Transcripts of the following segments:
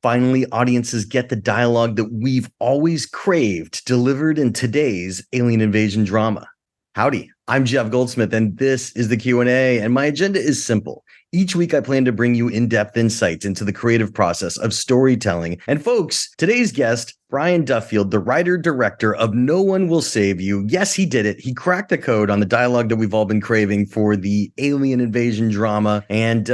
Finally, audiences get the dialogue that we've always craved, delivered in today's alien invasion drama. Howdy, I'm Jeff Goldsmith, and this is the Q&A, and my agenda is simple. Each week, I plan to bring you in-depth insights into the creative process of storytelling. And folks, today's guest, Brian Duffield, the writer-director of No One Will Save You. Yes, he did it. He cracked the code on the dialogue that we've all been craving for the alien invasion drama. And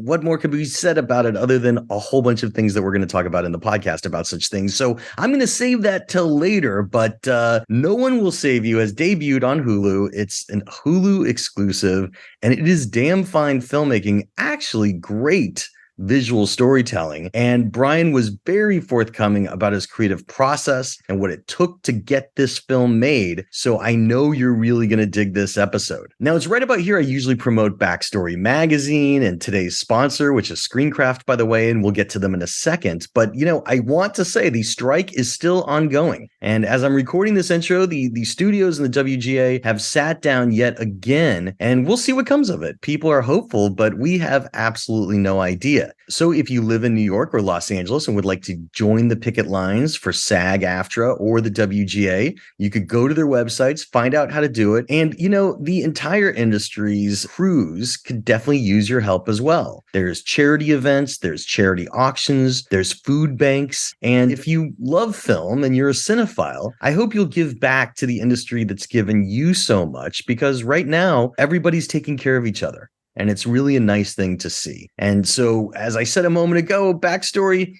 what more could be said about it other than a whole bunch of things that we're going to talk about in the podcast about such things. So I'm going to save that till later, but No One Will Save You has debuted on Hulu. It's an Hulu exclusive, and it is damn fine filmmaking, actually great visual storytelling. And Brian was very forthcoming about his creative process and what it took to get this film made. So I know you're really going to dig this episode. Now, it's right about here I usually promote Backstory Magazine and today's sponsor, which is Screencraft, by the way, and we'll get to them in a second. But, I want to say the strike is still ongoing. And as I'm recording this intro, the studios and the WGA have sat down yet again, and we'll see what comes of it. People are hopeful, but we have absolutely no idea. So if you live in New York or Los Angeles and would like to join the picket lines for SAG-AFTRA or the WGA, you could go to their websites, find out how to do it. And, the entire industry's crews could definitely use your help as well. There's charity events, there's charity auctions, there's food banks. And if you love film and you're a cinephile, I hope you'll give back to the industry that's given you so much, because right now, everybody's taking care of each other. And it's really a nice thing to see. And so, as I said a moment ago, Backstory,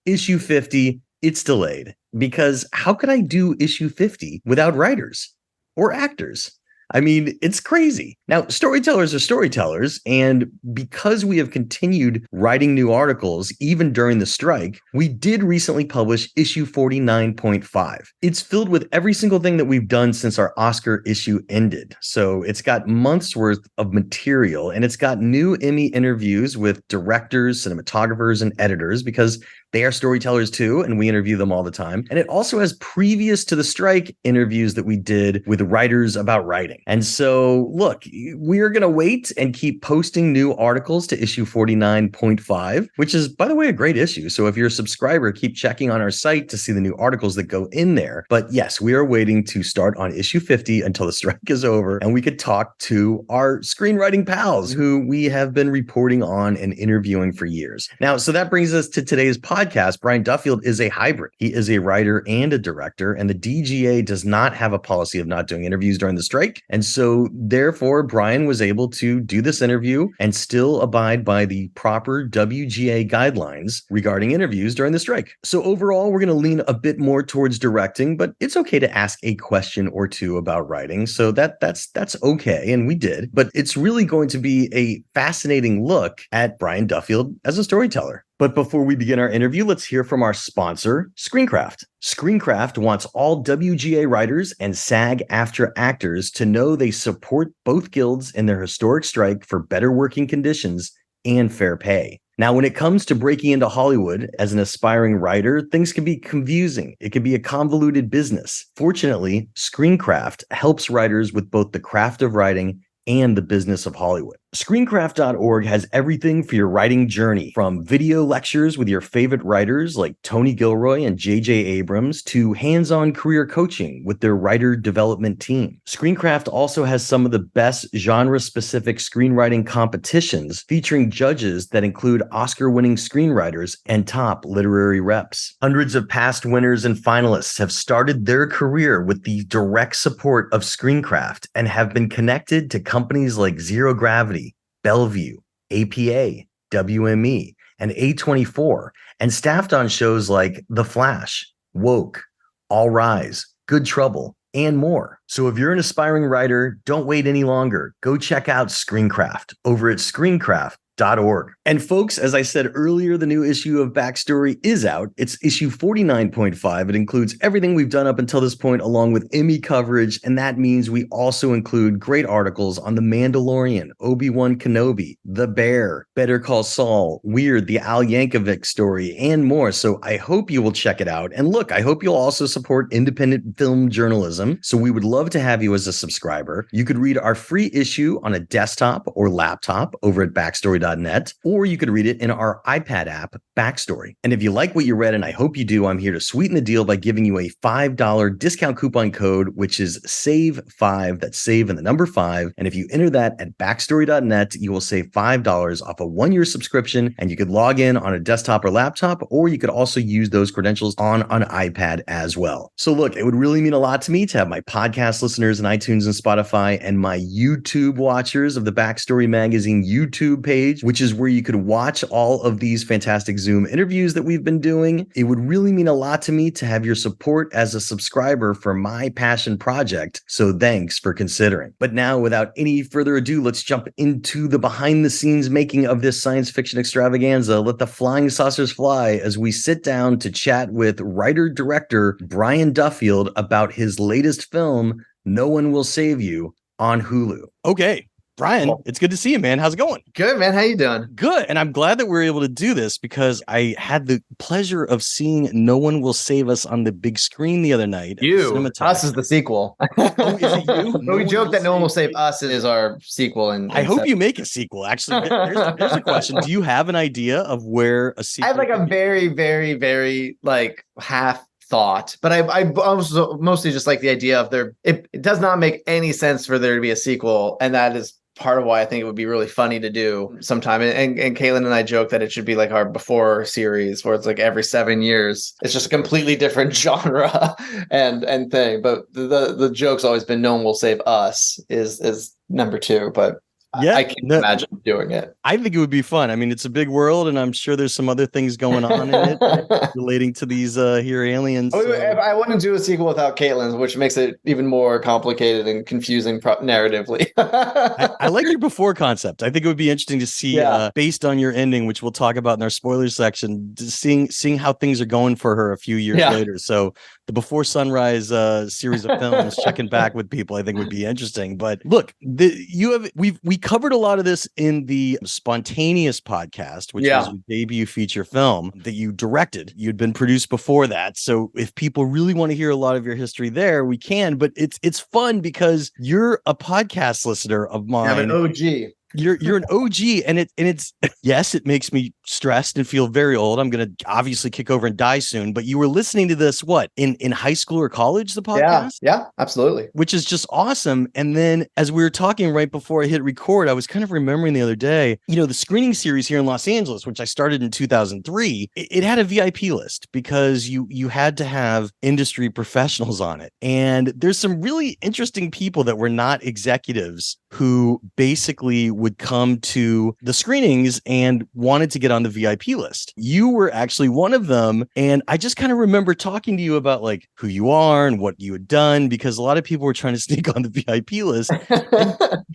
issue 50, it's delayed. Because how could I do issue 50 without writers or actors? I mean, it's crazy. Now, storytellers are storytellers, and because we have continued writing new articles even during the strike, we did recently publish issue 49.5. It's filled with every single thing that we've done since our Oscar issue ended. So it's got months worth of material, and it's got new Emmy interviews with directors, cinematographers, and editors, because they are storytellers too, and we interview them all the time. And it also has previous to the strike interviews that we did with writers about writing. And so, look, we are going to wait and keep posting new articles to issue 49.5, which is, by the way, a great issue. So if you're a subscriber, keep checking on our site to see the new articles that go in there. But yes, we are waiting to start on issue 50 until the strike is over, and we could talk to our screenwriting pals who we have been reporting on and interviewing for years. Now, so that brings us to today's podcast. Brian Duffield is a hybrid. He is a writer and a director, and the DGA does not have a policy of not doing interviews during the strike. And so therefore, Brian was able to do this interview and still abide by the proper WGA guidelines regarding interviews during the strike. So overall, we're going to lean a bit more towards directing, but it's okay to ask a question or two about writing. So that's okay. And we did, but it's really going to be a fascinating look at Brian Duffield as a storyteller. But before we begin our interview, let's hear from our sponsor, Screencraft. Screencraft wants all WGA writers and SAG-AFTRA actors to know they support both guilds in their historic strike for better working conditions and fair pay. Now, when it comes to breaking into Hollywood as an aspiring writer, things can be confusing. It can be a convoluted business. Fortunately, Screencraft helps writers with both the craft of writing and the business of Hollywood. Screencraft.org has everything for your writing journey, from video lectures with your favorite writers like Tony Gilroy and J.J. Abrams to hands-on career coaching with their writer development team. Screencraft also has some of the best genre-specific screenwriting competitions featuring judges that include Oscar-winning screenwriters and top literary reps. Hundreds of past winners and finalists have started their career with the direct support of Screencraft and have been connected to companies like Zero Gravity, Bellevue, APA, WME, and A24, and staffed on shows like The Flash, Woke, All Rise, Good Trouble, and more. So if you're an aspiring writer, don't wait any longer. Go check out Screencraft over at Screencraft.org. And folks, as I said earlier, the new issue of Backstory is out. It's issue 49.5. It includes everything we've done up until this point, along with Emmy coverage, and that means we also include great articles on The Mandalorian, Obi-Wan Kenobi, The Bear, Better Call Saul, Weird, the Al Yankovic story, and more. So I hope you will check it out. And look, I hope you'll also support independent film journalism. So we would love to have you as a subscriber. You could read our free issue on a desktop or laptop over at Backstory.com. backstory.net, or you could read it in our iPad app, Backstory. And if you like what you read, and I hope you do, I'm here to sweeten the deal by giving you a $5 discount coupon code, which is SAVE5. That's save and the number 5. And if you enter that at backstory.net, you will save $5 off a 1-year subscription, and you could log in on a desktop or laptop, or you could also use those credentials on an iPad as well. So look, it would really mean a lot to me to have my podcast listeners in iTunes and Spotify and my YouTube watchers of the Backstory Magazine YouTube page, which is where you could watch all of these fantastic Zoom interviews that we've been doing. It would really mean a lot to me to have your support as a subscriber for my passion project. So thanks for considering. But now, without any further ado, let's jump into the behind the scenes making of this science fiction extravaganza. Let the flying saucers fly as we sit down to chat with writer-director Brian Duffield about his latest film, No One Will Save You, on Hulu. Okay. Brian, it's good to see you, man. How's it going? Good, man. How you doing? Good. And I'm glad that we're able to do this because I had the pleasure of seeing No One Will Save Us on the big screen the other night. Us is the sequel. Oh, is it you? But we joke that No One Will Save Us is our sequel. And I hope you make a sequel. Actually, here's a question. Do you have an idea of where a sequel? I have like a very, very, very like half thought, but I also mostly just like the idea of it does not make any sense for there to be a sequel, and that is part of why I think it would be really funny to do sometime. And Caitlin and I joke that it should be like our Before series, where it's like every 7 years. It's just a completely different genre and thing. But the joke's always been No One Will Save Us is number 2. But yeah, I can't imagine doing it. I think it would be fun. I mean, it's a big world, and I'm sure there's some other things going on in it relating to these here aliens. I wouldn't do a sequel without Caitlin, which makes it even more complicated and confusing narratively. I like your Before concept. I think it would be interesting to see, based on your ending, which we'll talk about in our spoilers section, seeing how things are going for her a few years later. So the Before Sunrise series of films, checking back with people, I think would be interesting. But look, we covered a lot of this in the Spontaneous podcast, which was your debut feature film that you directed. You'd been produced before that. So if people really want to hear a lot of your history there, we can. But it's fun because you're a podcast listener of mine. I'm an OG. You're an OG, and it's yes, it makes me stressed and feel very old. I'm gonna obviously kick over and die soon. But you were listening to this in high school or college, the podcast? Yeah, absolutely. Which is just awesome. And then as we were talking right before I hit record, I was kind of remembering the other day, the screening series here in Los Angeles, which I started in 2003, it had a VIP list because you had to have industry professionals on it. And there's some really interesting people that were not executives who basically would come to the screenings and wanted to get on the VIP list. You were actually one of them. And I just kind of remember talking to you about like who you are and what you had done, because a lot of people were trying to sneak on the VIP list.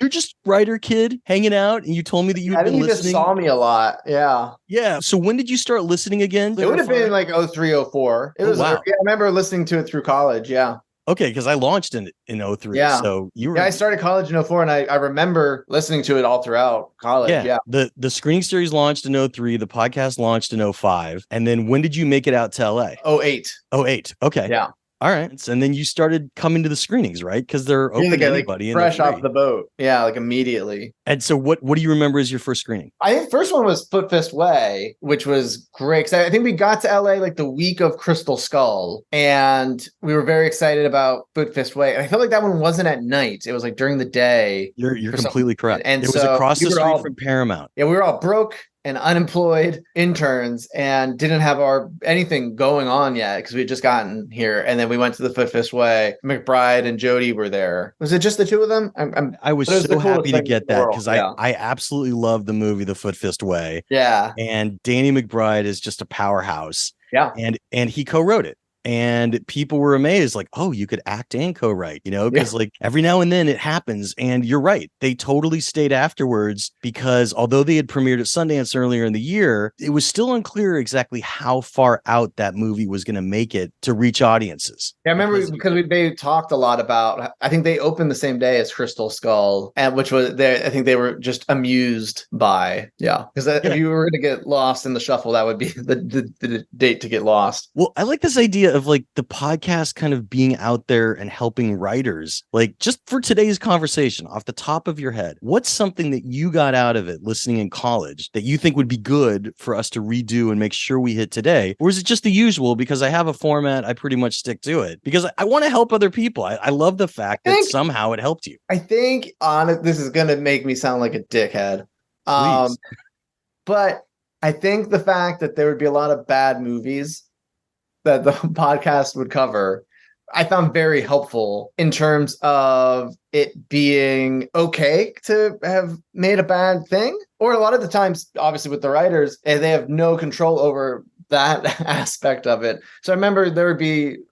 You're just writer kid hanging out. And you told me that you had been listening. Just saw me a lot. Yeah. Yeah. So when did you start listening again? It would have been like 03, 04. It was. Wow. I remember listening to it through college. Yeah. Okay, because I launched in 03. Yeah. So you were. Yeah, I started college in 04, and I remember listening to it all throughout college. Yeah. The screening series launched in 03. The podcast launched in 05. And then when did you make it out to LA? 08. 08. Okay. Yeah. All right. And then you started coming to the screenings, right? Because they're open to anybody. Fresh off the boat. Yeah, like immediately. And so what do you remember as your first screening? I think the first one was Foot Fist Way, which was great. Because I think we got to LA like the week of Crystal Skull. And we were very excited about Foot Fist Way. And I felt like that one wasn't at night. It was like during the day. You're completely correct. And it was across the street from Paramount. Yeah, we were all broke and unemployed interns and didn't have anything going on yet because we had just gotten here. And then we went to the Foot Fist Way. McBride and Jody were there. Was it just the two of them? I was so happy to get that because I absolutely love the movie The Foot Fist Way. Yeah. And Danny McBride is just a powerhouse. Yeah. And he co-wrote it. And people were amazed, like, oh, you could act and co-write, because like every now and then it happens. And you're right. They totally stayed afterwards because although they had premiered at Sundance earlier in the year, it was still unclear exactly how far out that movie was going to make it to reach audiences. Yeah, I remember because they talked a lot about, I think they opened the same day as Crystal Skull, and which was I think they were just amused by. Yeah. Because if you were to get lost in the shuffle, that would be the date to get lost. Well, I like this idea of like the podcast kind of being out there and helping writers, like just for today's conversation, off the top of your head, what's something that you got out of it listening in college that you think would be good for us to redo and make sure we hit today? Or is it just the usual? Because I have a format, I pretty much stick to it because I want to help other people. I love the fact that somehow it helped you. I think this is going to make me sound like a dickhead. Please. But I think the fact that there would be a lot of bad movies that the podcast would cover, I found very helpful in terms of it being okay to have made a bad thing. Or a lot of the times, obviously with the writers, they have no control over that aspect of it. So I remember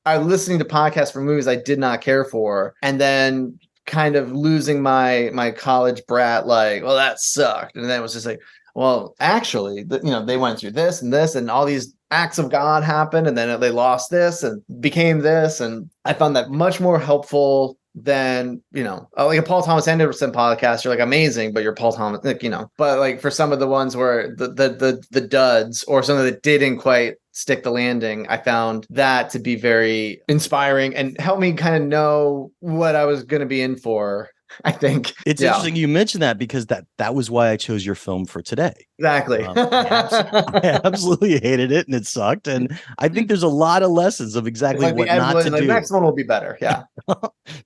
I was listening to podcasts for movies I did not care for, and then kind of losing my college brat, like, well, that sucked. And then it was just like, well, actually, they went through this and all these acts of God happened, and then they lost this and became this. And I found that much more helpful than, like a Paul Thomas Anderson podcast. You're like amazing, but you're Paul Thomas, but like for some of the ones where the duds or something that didn't quite stick the landing, I found that to be very inspiring and helped me kind of know what I was going to be in for. I think it's interesting you mentioned that because that was why I chose your film for today. Exactly. I absolutely hated it and it sucked. And I think there's a lot of lessons of exactly what not to do. The next one will be better. Yeah.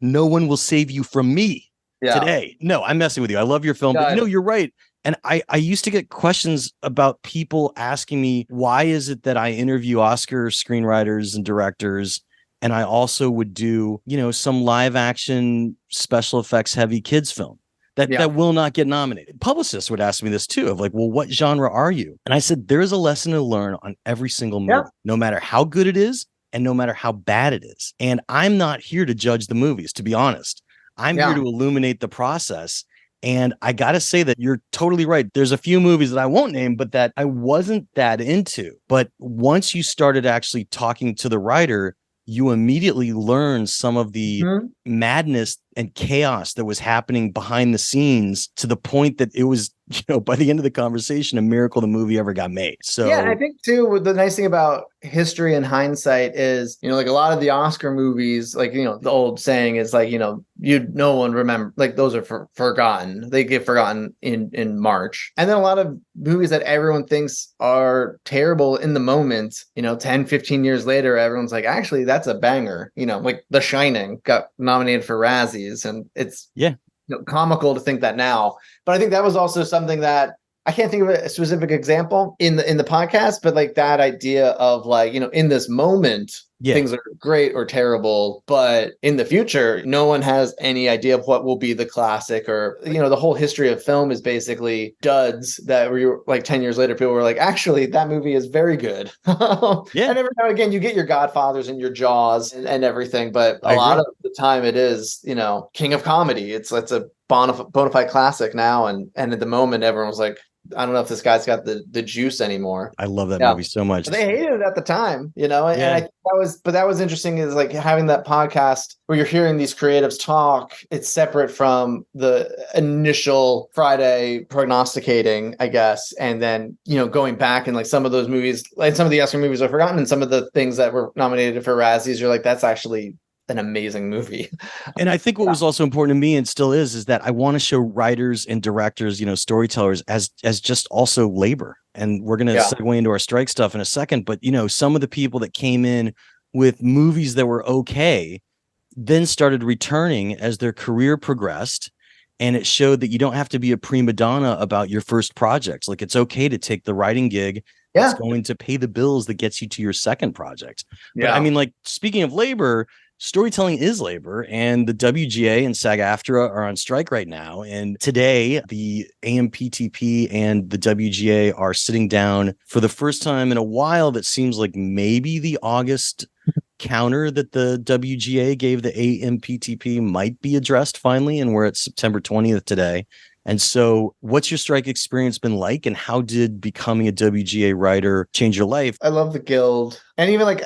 No one will save you from me today. No, I'm messing with you. I love your film, but you're right. And I used to get questions about people asking me, why is it that I interview Oscar screenwriters and directors, and I also would do, some live action special effects heavy kids film that will not get nominated. Publicists would ask me this too, of like, well, what genre are you? And I said, there is a lesson to learn on every single movie, no matter how good it is and no matter how bad it is. And I'm not here to judge the movies, to be honest. I'm here to illuminate the process. And I got to say that you're totally right. There's a few movies that I won't name, but that I wasn't that into. But once you started actually talking to the writer, you immediately learn some of the madness and chaos that was happening behind the scenes, to the point that it was, by the end of the conversation, a miracle the movie ever got made. So yeah, I think too, the nice thing about history and hindsight is, like a lot of the Oscar movies, like, the old saying is like, no one remember, like those are forgotten. They get forgotten in March. And then a lot of movies that everyone thinks are terrible in the moment, 10, 15 years later, everyone's like, actually, that's a banger. Like The Shining got nominated for Razzies, and it's comical to think that now. But I think that was also something that I can't think of a specific example in the podcast, but like that idea of like, in this moment, things are great or terrible, but in the future, no one has any idea of what will be the classic, or, the whole history of film is basically duds that were like 10 years later, people were like, actually, that movie is very good. And every now and again, you get your Godfathers and your Jaws and everything, but a lot of the time it is, king of comedy. It's a bona fide classic now. And at the moment, everyone was like, I don't know if this guy's got the juice anymore. I love that movie so much. But they hated it at the time, and I think that was interesting, is like having that podcast where you're hearing these creatives talk. It's separate from the initial Friday prognosticating, I guess. And then, going back and like some of those movies, like some of the Oscar movies are forgotten, and some of the things that were nominated for Razzies, you're like, that's actually an amazing movie. And I think what was also important to me, and still is that I want to show writers and directors, storytellers as just also labor. And we're going to segue into our strike stuff in a second. But, some of the people that came in with movies that were okay, then started returning as their career progressed. And it showed that you don't have to be a prima donna about your first projects. Like, it's okay to take the writing gig that's going to pay the bills that gets you to your second project. But I mean, like, speaking of labor, storytelling is labor, and the WGA and SAG-AFTRA are on strike right now. And today, the AMPTP and the WGA are sitting down for the first time in a while. That seems like maybe the August counter that the WGA gave the AMPTP might be addressed finally, and we're at September 20th today. And so what's your strike experience been like, and how did becoming a WGA writer change your life? I love the Guild. And even like,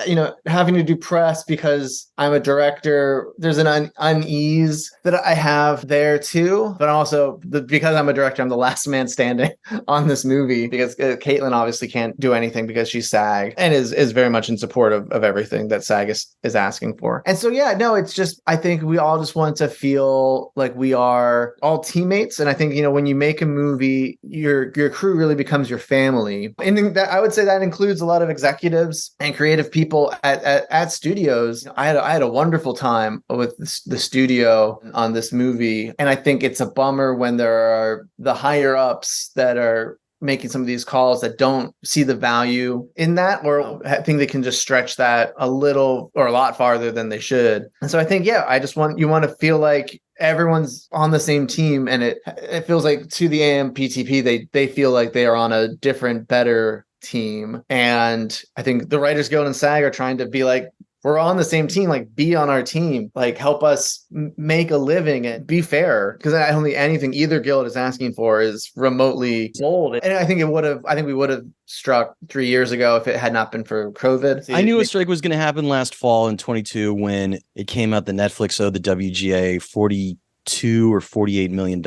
having to do press because I'm a director, there's an unease that I have there too. But also because I'm a director, I'm the last man standing on this movie because Caitlin obviously can't do anything because she's SAG and is very much in support of everything that SAG is asking for. And so, yeah, no, it's just, I think we all just want to feel like we are all teammates. And I think, when you make a movie, your crew really becomes your family. And that, I would say that includes a lot of executives and creative people at studios. I had a wonderful time with the studio on this movie. And I think it's a bummer when there are the higher ups that are making some of these calls that don't see the value in that, or think they can just stretch that a little or a lot farther than they should. And so I think, I just want to feel like everyone's on the same team, and it feels like to the AMPTP, they feel like they are on a different, better team. And I think the Writers Guild and SAG are trying to be like, we're on the same team, like be on our team, like help us make a living and be fair. Because I don't think anything either guild is asking for is remotely bold. And I think we would have struck 3 years ago if it had not been for COVID. I knew a strike was going to happen last fall in 22 when it came out. The Netflix owed the WGA $42 or $48 million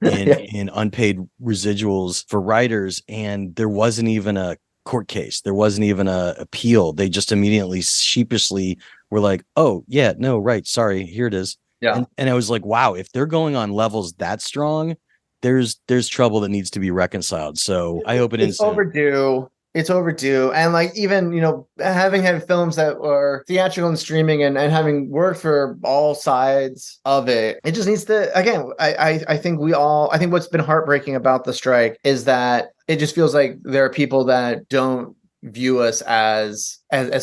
in unpaid residuals for writers, and there wasn't even a court case. There wasn't even a appeal. They just immediately sheepishly were like, oh yeah, no, right, sorry, here it is. Yeah. And I was like, wow, if they're going on levels that strong, there's trouble that needs to be reconciled. So I hope it's overdue. It's overdue. And like, even, having had films that were theatrical and streaming and having worked for all sides of it, it just needs to, again, I think what's been heartbreaking about the strike is that it just feels like there are people that don't view us as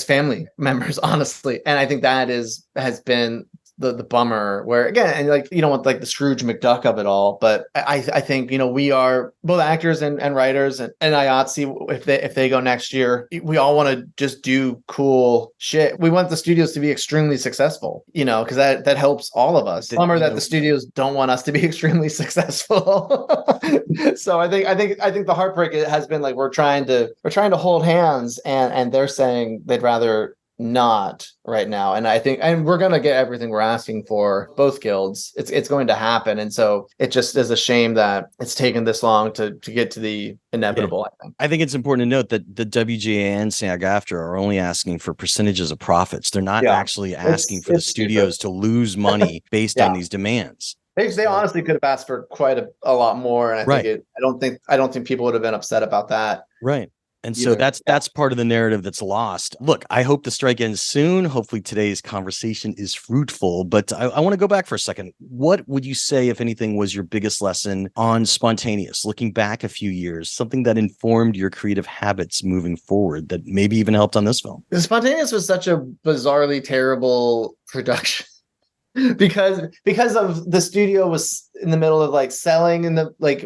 family members, honestly. And I think that has been the bummer, where again, and like, you don't want like the Scrooge McDuck of it all, but I think, we are both actors and writers, and IATSE, if they go next year, we all want to just do cool shit. We want the studios to be extremely successful, because that helps all of us. Bummer that the studios don't want us to be extremely successful. So I think the heartbreak has been like, we're trying to hold hands, and they're saying they'd rather not right now. And I think, and we're going to get everything we're asking for, both guilds. It's going to happen. And so it just is a shame that it's taken this long to get to the inevitable. Yeah. I think it's important to note that the WGA and SAG-AFTRA are only asking for percentages of profits. They're not actually asking for the studios to lose money based on these demands. They honestly could have asked for quite a lot more. And I don't think people would have been upset about that. Right. And so that's part of the narrative that's lost. Look, I hope the strike ends soon. Hopefully today's conversation is fruitful, but I want to go back for a second. What would you say, if anything, was your biggest lesson on Spontaneous, looking back a few years, something that informed your creative habits moving forward that maybe even helped on this film? Spontaneous was such a bizarrely terrible production. because of the studio was in the middle of like selling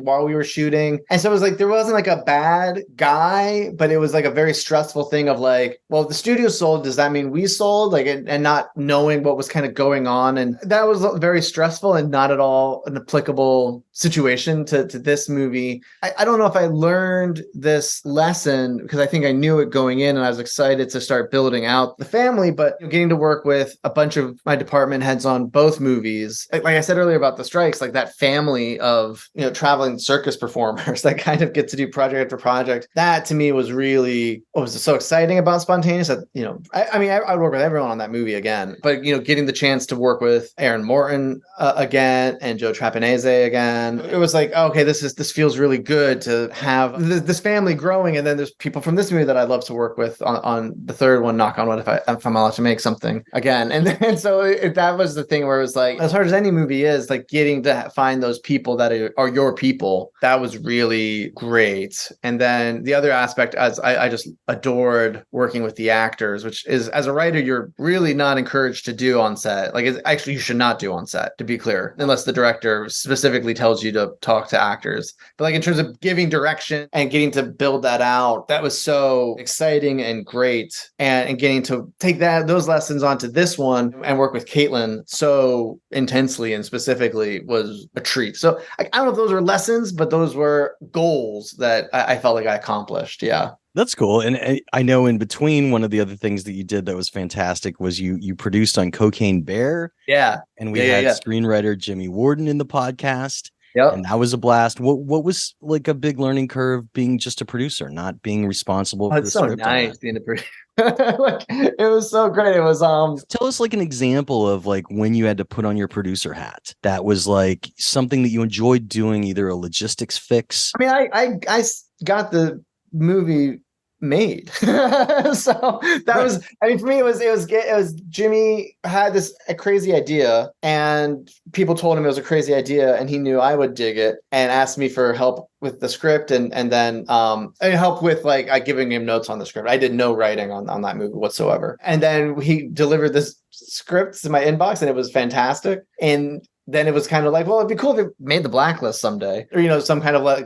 while we were shooting. And so it was like, there wasn't like a bad guy, but it was like a very stressful thing of like, well, if the studio sold, does that mean we sold? Like, and not knowing what was kind of going on. And that was very stressful and not at all an applicable situation to this movie. I don't know if I learned this lesson because I think I knew it going in and I was excited to start building out the family, but getting to work with a bunch of my department heads on both movies, like I said earlier about the strikes, like that family of traveling circus performers that kind of get to do project after project. That to me was really what was so exciting about Spontaneous. That I would work with everyone on that movie again, but getting the chance to work with Aaron Morton again and Joe Trapanese again, it was like, okay, this feels really good to have this family growing, and then there's people from this movie that I'd love to work with on the third one. Knock on wood, if I'm allowed to make something again, and so that was the thing where it was like, as hard as any movie is, like getting to find those people that are your people, that was really great. And then the other aspect, as I just adored working with the actors, which is, as a writer, you're really not encouraged to do on set. Like, you should not do on set, to be clear, unless the director specifically tells you to talk to actors. But like in terms of giving direction and getting to build that out, that was so exciting and great. And getting to take those lessons onto this one and work with Caitlin so intensely and specifically was a treat. So I don't know if those were lessons, but those were goals that I felt like I accomplished. Yeah. That's cool. And I know in between, one of the other things that you did that was fantastic was you produced on Cocaine Bear. Yeah. And we Yeah. Yeah. had Yeah. screenwriter Jimmy Warden in the podcast. And Yep. that was a blast. What was like a big learning curve being just a producer, not being responsible Oh, for it's the so script on that? nice being a producer. Like, it was so great. It was Tell us like an example of like when you had to put on your producer hat. That was like something that you enjoyed doing, either a logistics fix. I mean, I got the movie made, so that Right. was. I mean, for me, it was Jimmy had this a crazy idea, and people told him it was a crazy idea, and he knew I would dig it, and asked me for help with the script, and then and help with like giving him notes on the script. I did no writing on that movie whatsoever, and then he delivered this script to my inbox, and it was fantastic, and then it was kind of like, well, it'd be cool if it made the blacklist someday, or some kind of like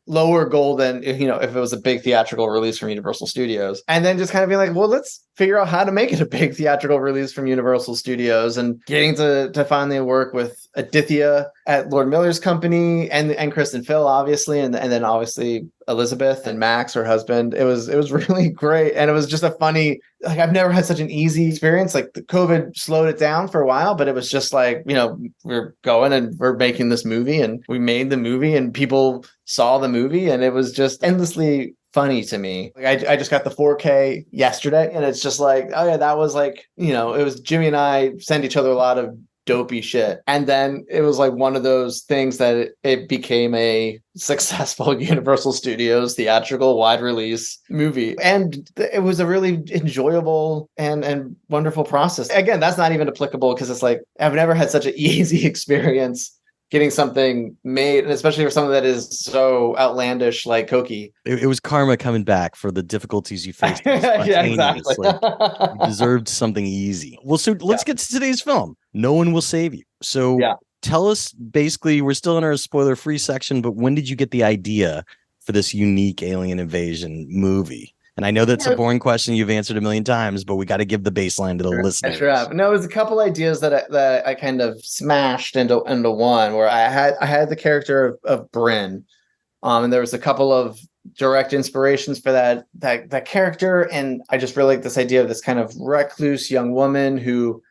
lower goal than if it was a big theatrical release from Universal Studios. And then just kind of being like, well, let's figure out how to make it a big theatrical release from Universal Studios, and getting to finally work with Aditya at Lord Miller's company, and Kristen Phil, obviously, and then obviously Elizabeth and Max, her husband. It was really great, and it was just a funny, like, I've never had such an easy experience. Like, the COVID slowed it down for a while, but it was just like, we're going and we're making this movie, and we made the movie, and people saw the movie, and it was just endlessly funny to me. Like, I just got the 4K yesterday, and it's just like, oh yeah, that was like, it was Jimmy and I send each other a lot of dopey shit. And then it was like one of those things that it became a successful Universal Studios theatrical wide release movie. And it was a really enjoyable and wonderful process. Again, that's not even applicable, because it's like, I've never had such an easy experience getting something made, and especially for something that is so outlandish like Cokie. It was karma coming back for the difficulties you faced. Yeah, exactly. Like, you deserved something easy. Well, so let's get to today's film. No One Will Save You. So tell us, basically, we're still in our spoiler-free section, but when did you get the idea for this unique alien invasion movie? And I know that's a boring question you've answered a million times, but we got to give the baseline to the listeners. Sure. No, it was a couple ideas that I kind of smashed into one, where I had the character of Bryn, and there was a couple of direct inspirations for that character, and I just really like this idea of this kind of recluse young woman who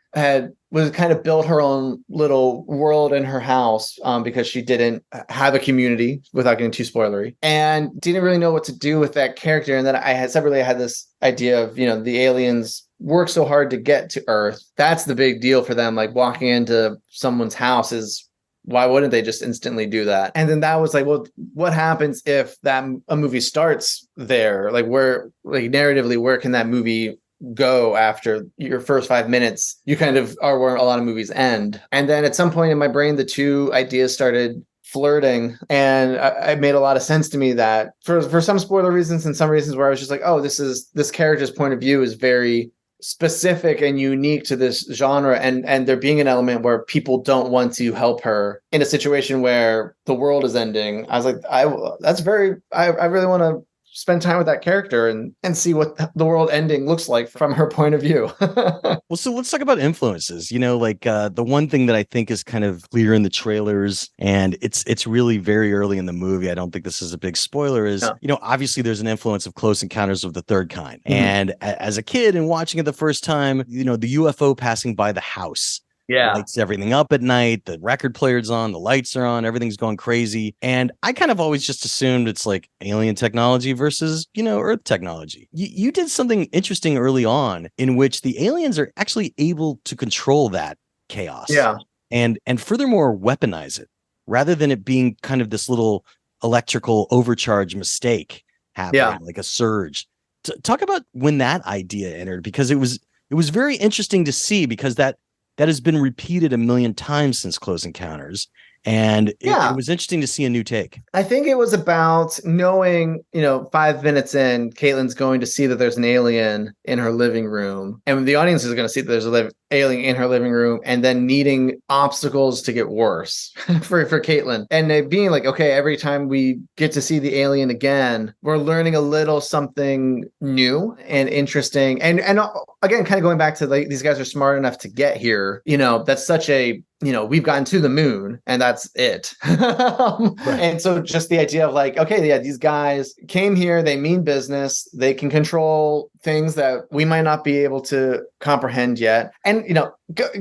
was kind of built her own little world in her house, because she didn't have a community, without getting too spoilery, and didn't really know what to do with that character. And then I had this idea of, the aliens work so hard to get to Earth. That's the big deal for them. Like, walking into someone's house is, why wouldn't they just instantly do that? And then that was like, well, what happens if a movie starts there? Like, narratively, where can that movie go after your first 5 minutes? You kind of are where a lot of movies end. And then at some point in my brain, the two ideas started flirting, and it made a lot of sense to me that for some spoiler reasons, and some reasons where I was just like, oh, this character's point of view is very specific and unique to this genre, and there being an element where people don't want to help her in a situation where the world is ending. I was like, I really want to spend time with that character and see what the world ending looks like from her point of view. Well, so let's talk about influences. The one thing that I think is kind of clear in the trailers, and it's really very early in the movie, I don't think this is a big spoiler, is, obviously there's an influence of Close Encounters of the Third Kind. Mm-hmm. And as a kid and watching it the first time, the UFO passing by the house. Yeah. Lights everything up at night. The record player's on, the lights are on, everything's going crazy. And I kind of always just assumed it's like alien technology versus, Earth technology. You did something interesting early on in which the aliens are actually able to control that chaos. Yeah. And furthermore, weaponize it rather than it being kind of this little electrical overcharge mistake happening, like a surge. Talk about when that idea entered, because it was very interesting to see, because that has been repeated a million times since Close Encounters. And it was interesting to see a new take. I think it was about knowing, 5 minutes in, Caitlin's going to see that there's an alien in her living room. And the audience is going to see that there's alien in her living room and then needing obstacles to get worse for Caitlin. And it being like, okay, every time we get to see the alien again, we're learning a little something new and interesting. And again, kind of going back to like, these guys are smart enough to get here. That's such a, we've gotten to the moon and that's it. Right. And so just the idea of like, okay, yeah, these guys came here, they mean business, they can control things that we might not be able to comprehend yet. And,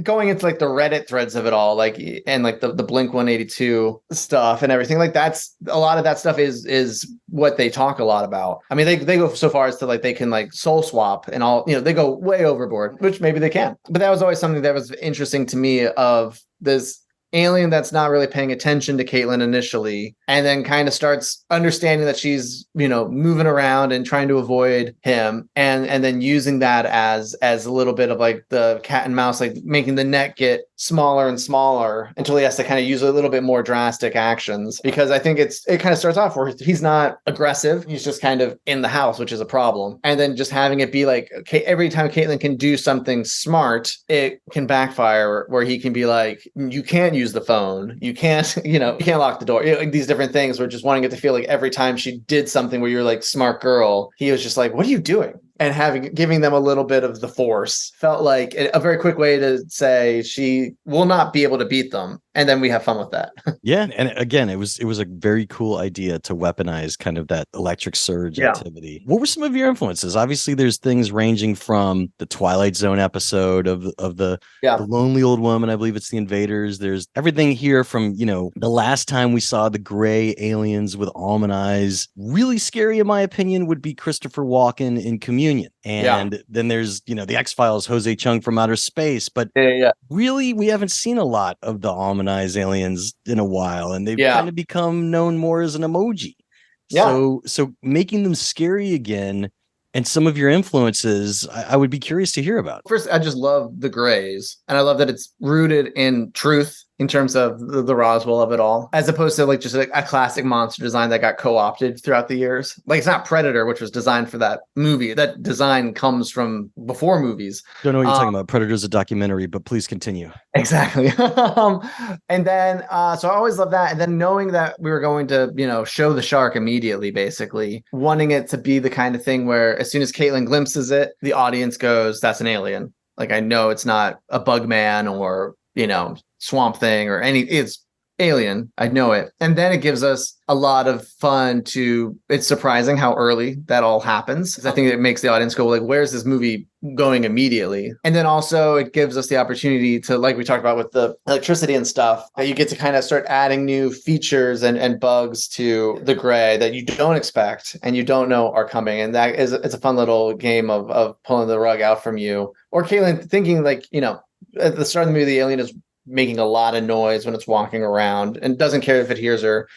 going into like the Reddit threads of it all, like, and like the Blink 182 stuff and everything, like that's a lot of that stuff is what they talk a lot about. I mean, they go so far as to like, they can like soul swap and all, they go way overboard, which maybe they can. But that was always something that was interesting to me of this alien that's not really paying attention to Caitlin initially, and then kind of starts understanding that she's, moving around and trying to avoid him, and then using that as a little bit of like the cat and mouse, like making the net get smaller and smaller until he has to kind of use a little bit more drastic actions. Because I think it kind of starts off where he's not aggressive, he's just kind of in the house, which is a problem. And then just having it be like, okay, every time Caitlin can do something smart, it can backfire, where he can be like, you can't use the phone, you can't, you can't lock the door, like these different things. We're just wanting it to feel like every time she did something where you're like, smart girl, he was just like, what are you doing? And giving them a little bit of the force felt like a very quick way to say she will not be able to beat them. And then we have fun with that. Yeah. And again, it was a very cool idea to weaponize kind of that electric surge activity. What were some of your influences? Obviously, there's things ranging from the Twilight Zone episode of the lonely old woman. I believe it's the Invaders. There's everything here from, the last time we saw the gray aliens with almond eyes. Really scary, in my opinion, would be Christopher Walken in Communion. And then there's, the X-Files, Jose Chung from Outer Space. But really, we haven't seen a lot of the almond eyes aliens in a while. And they've kind of become known more as an emoji. So making them scary again, and some of your influences, I would be curious to hear about. First, I just love the grays. And I love that it's rooted in truth in terms of the Roswell of it all, as opposed to like just like a classic monster design that got co-opted throughout the years. Like, it's not Predator, which was designed for that movie. That design comes from before movies. Don't know what you're talking about. Predator's a documentary, but please continue. Exactly. And then, so I always love that. And then knowing that we were going to, show the shark immediately, basically wanting it to be the kind of thing where as soon as Caitlin glimpses it, the audience goes, that's an alien. Like, I know it's not a bug man or, Swamp Thing or it's alien. I know it. And then it gives us a lot of fun it's surprising how early that all happens. I think it makes the audience go like, where's this movie going immediately? And then also it gives us the opportunity to, like we talked about with the electricity and stuff, that you get to kind of start adding new features and bugs to the gray that you don't expect and you don't know are coming. And it's a fun little game of pulling the rug out from you. Or Caitlin thinking like, at the start of the movie, the alien is making a lot of noise when it's walking around and doesn't care if it hears her.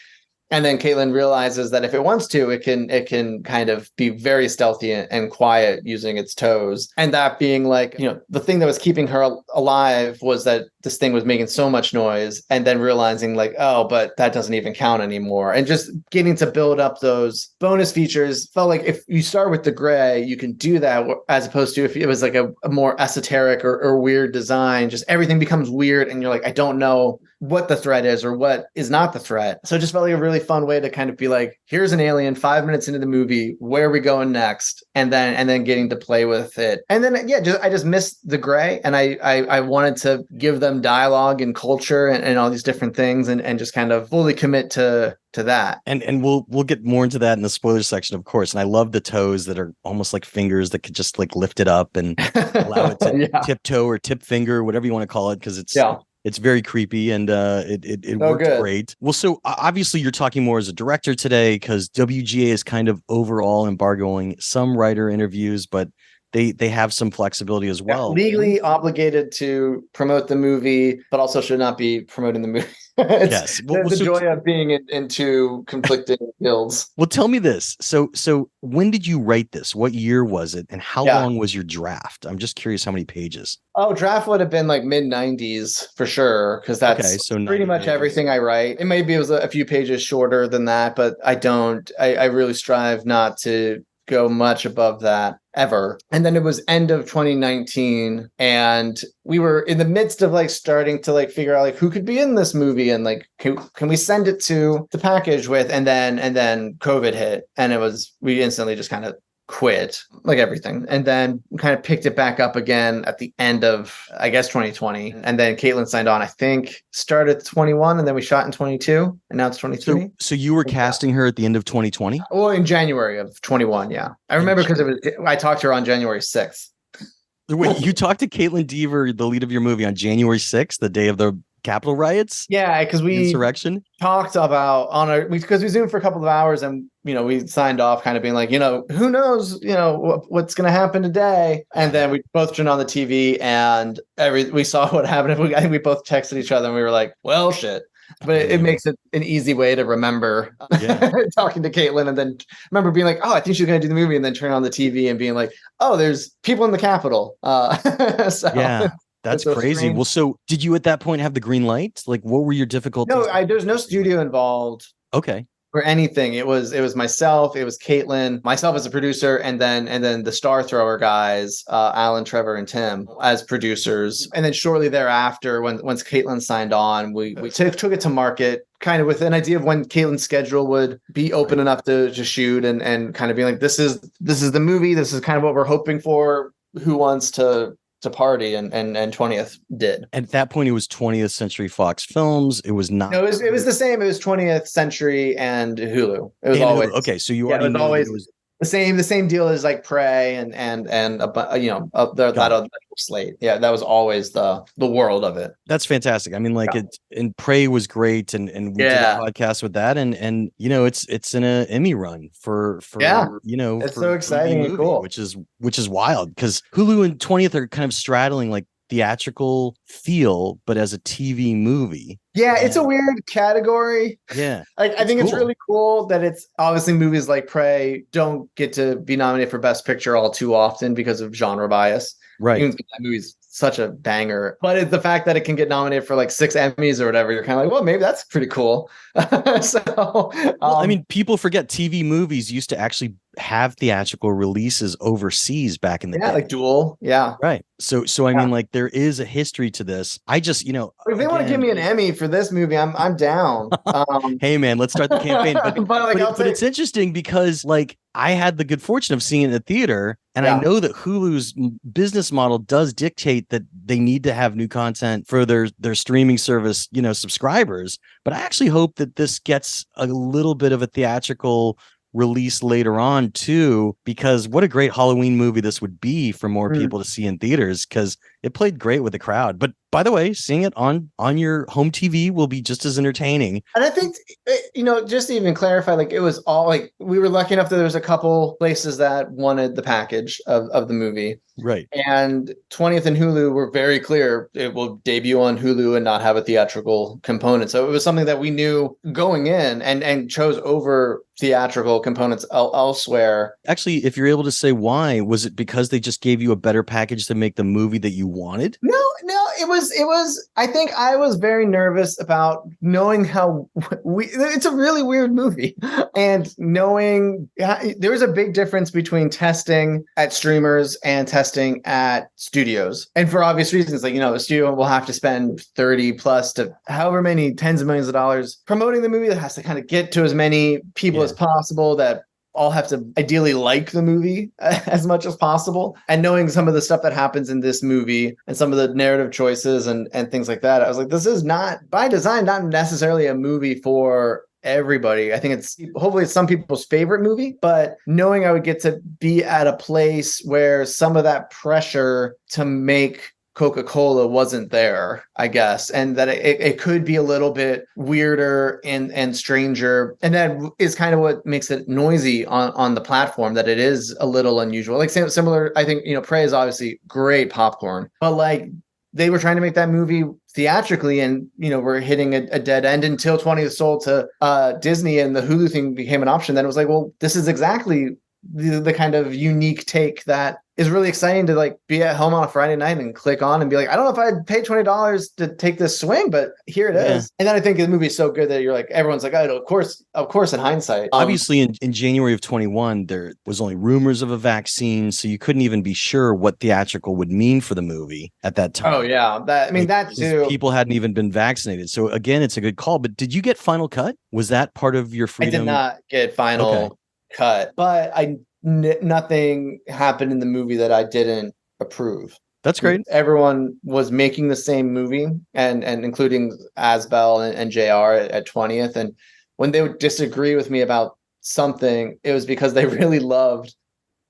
And then Caitlin realizes that if it wants to, it can kind of be very stealthy and quiet using its toes. And that being like, the thing that was keeping her alive was that this thing was making so much noise, and then realizing like, oh, but that doesn't even count anymore. And just getting to build up those bonus features felt like if you start with the gray, you can do that, as opposed to if it was like a more esoteric or weird design, just everything becomes weird. And you're like, I don't know what the threat is or what is not the threat. So it just felt like a really fun way to kind of be like, here's an alien 5 minutes into the movie, where are we going next? And then getting to play with it. And then, I just missed the gray, and I wanted to give them dialogue and culture and all these different things and just kind of fully commit to that. And we'll get more into that in the spoilers section, of course. And I love the toes that are almost like fingers that could just like lift it up and allow it to tiptoe or tip finger, whatever you want to call it, because it's very creepy and it worked great. Well, so obviously you're talking more as a director today, because WGA is kind of overall embargoing some writer interviews, but they have some flexibility as well. Legally obligated to promote the movie, but also should not be promoting the movie. Yes. The joy of being in two conflicting guilds. Well, tell me this. So when did you write this? What year was it? And how long was your draft? I'm just curious how many pages. Oh, draft would have been like mid-90s for sure, because that's pretty much everything I write. It was a few pages shorter than that, but I really strive not to go much above that ever. And then it was end of 2019, and we were in the midst of like starting to like figure out like who could be in this movie, and like can we send it to the package with, and then COVID hit, and we instantly just kind of quit, like everything, and then kind of picked it back up again at the end of, I guess, 2020. And then Caitlin signed on, I think, started 21, and then we shot in 22, and now it's 23. So you were casting her at the end of 2020? Well, in January of 21, yeah. I remember because I talked to her on January 6th. Wait, you talked to Caitlin Dever, the lead of your movie, on January 6th, the day of the Capitol riots? Yeah, because we insurrection talked about because we zoomed for a couple of hours, and we signed off kind of being like, who knows, what's going to happen today. And then we both turned on the TV, and we saw what happened. I think we both texted each other, and we were like, well, shit. But it makes it an easy way to remember talking to Caitlin, and then remember being like, oh, I think she's going to do the movie, and then turn on the TV and being like, oh, there's people in the Capitol. Yeah. That's crazy. Strange. Well, so did you at that point have the green light? Like, what were your difficulties? No, there's no studio involved. Okay. Or anything. It was myself. It was Caitlin, myself as a producer, and then the Star Thrower guys, Alan, Trevor, and Tim as producers. And then shortly thereafter, once Caitlin signed on, we took it to market, kind of with an idea of when Caitlin's schedule would be open enough to shoot, and kind of being like, this is the movie. This is kind of what we're hoping for. Who wants to party, and 20th did. At that point, it was 20th Century Fox Films. It was not. No, it was the same. It was 20th Century and Hulu. It was always Hulu. Okay. So you already knew always it was the same deal as like Prey and that other slate. Yeah, that was always the world of it. That's fantastic. I mean, like and Prey was great, and we did a podcast with that, and it's in an Emmy run for it's so exciting and cool, which is wild, because Hulu and 20th are kind of straddling like theatrical feel, but as a TV movie. Yeah, it's a weird category. Yeah. I think it's really cool that it's obviously movies like Prey don't get to be nominated for Best Picture all too often because of genre bias. Right. Even that movie's such a banger. But it's the fact that it can get nominated for like 6 Emmys or whatever, you're kind of like, well, maybe that's pretty cool. I mean, people forget TV movies used to actually have theatrical releases overseas back in the day. Like Duel. Yeah. Right. So I mean, like, there is a history to this. I just, if they want to give me an Emmy for this movie, I'm down. Hey man, let's start the campaign. But it's interesting because, like, I had the good fortune of seeing it in the theater, and I know that Hulu's business model does dictate that they need to have new content for their streaming service, subscribers. But I actually hope that this gets a little bit of a theatrical release later on too, because what a great Halloween movie this would be for more people to see in theaters, because it played great with the crowd. But by the way, seeing it on your home TV will be just as entertaining. And I think, just to even clarify, like, it was all like, we were lucky enough that there was a couple places that wanted the package of the movie. Right. And 20th and Hulu were very clear it will debut on Hulu and not have a theatrical component. So it was something that we knew going in, and chose over theatrical components elsewhere. Actually, if you're able to say why, was it because they just gave you a better package to make the movie that you wanted? No, it was, I think I was very nervous about knowing how it's a really weird movie, and knowing there was a big difference between testing at streamers and testing at studios. And for obvious reasons, like, the studio will have to spend 30 plus to however many tens of millions of dollars promoting the movie, that has to kind of get to as many people as possible, that all have to ideally like the movie as much as possible. And knowing some of the stuff that happens in this movie and some of the narrative choices and things like that, I was like, this is not, by design, not necessarily a movie for everybody. I think hopefully it's some people's favorite movie, but knowing I would get to be at a place where some of that pressure to make Coca-Cola wasn't there, I guess, and that it could be a little bit weirder and stranger, and that is kind of what makes it noisy on the platform, that it is a little unusual. Like, similar, I think, Prey is obviously great popcorn, but like, they were trying to make that movie theatrically, and we're hitting a dead end until 20th sold to Disney, and the Hulu thing became an option. Then it was like, well, this is exactly the kind of unique take that is really exciting to like be at home on a Friday night and click on and be like, I don't know if I'd pay $20 to take this swing, but here it is. And then I think the movie is so good that you're like, everyone's like, oh, of course, in hindsight. Obviously, in January of 21, there was only rumors of a vaccine, so you couldn't even be sure what theatrical would mean for the movie at that time. Oh yeah, that too. People hadn't even been vaccinated, so again, it's a good call. But did you get Final Cut? Was that part of your freedom? I did not get Final Cut, but nothing happened in the movie that I didn't approve. That's great. Everyone was making the same movie, and including Asbel and JR at 20th. And when they would disagree with me about something, it was because they really loved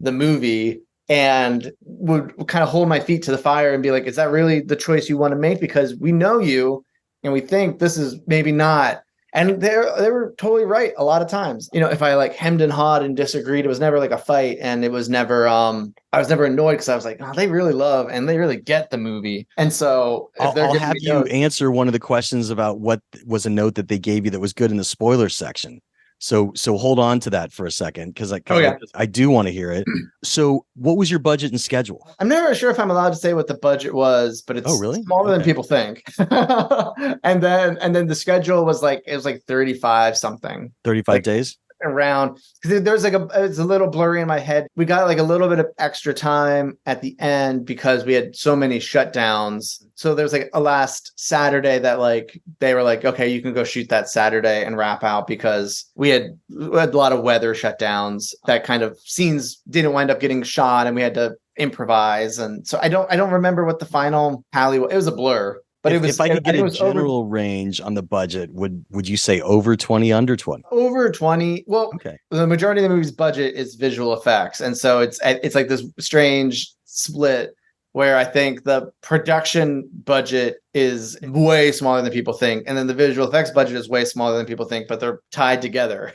the movie and would kind of hold my feet to the fire and be like, is that really the choice you want to make? Because we know you and we think this is maybe not. And they were totally right a lot of times. You know, if I like hemmed and hawed and disagreed, it was never like a fight, and it was never I was never annoyed because I was like, oh, they really love and they really get the movie. And so I'll have you answer one of the questions about what was a note that they gave you that was good in the spoiler section. So hold on to that for a second, because I do want to hear it. So what was your budget and schedule? I'm never sure if I'm allowed to say what the budget was, but it's smaller than people think. and then the schedule was like, it was like 35 something. 35 days? Around, because there's like it's a little blurry in my head. We got like a little bit of extra time at the end because we had so many shutdowns. So there's like a last Saturday that like they were like, okay, you can go shoot that Saturday and wrap out, because we had a lot of weather shutdowns that kind of scenes didn't wind up getting shot and we had to improvise. And so I don't remember what the final tally was. It was a blur. But if I could get a general range on the budget, would you say over 20, under 20? Over 20. Well, the majority of the movie's budget is visual effects. And so it's like this strange split where I think the production budget is way smaller than people think. And then the visual effects budget is way smaller than people think, but they're tied together.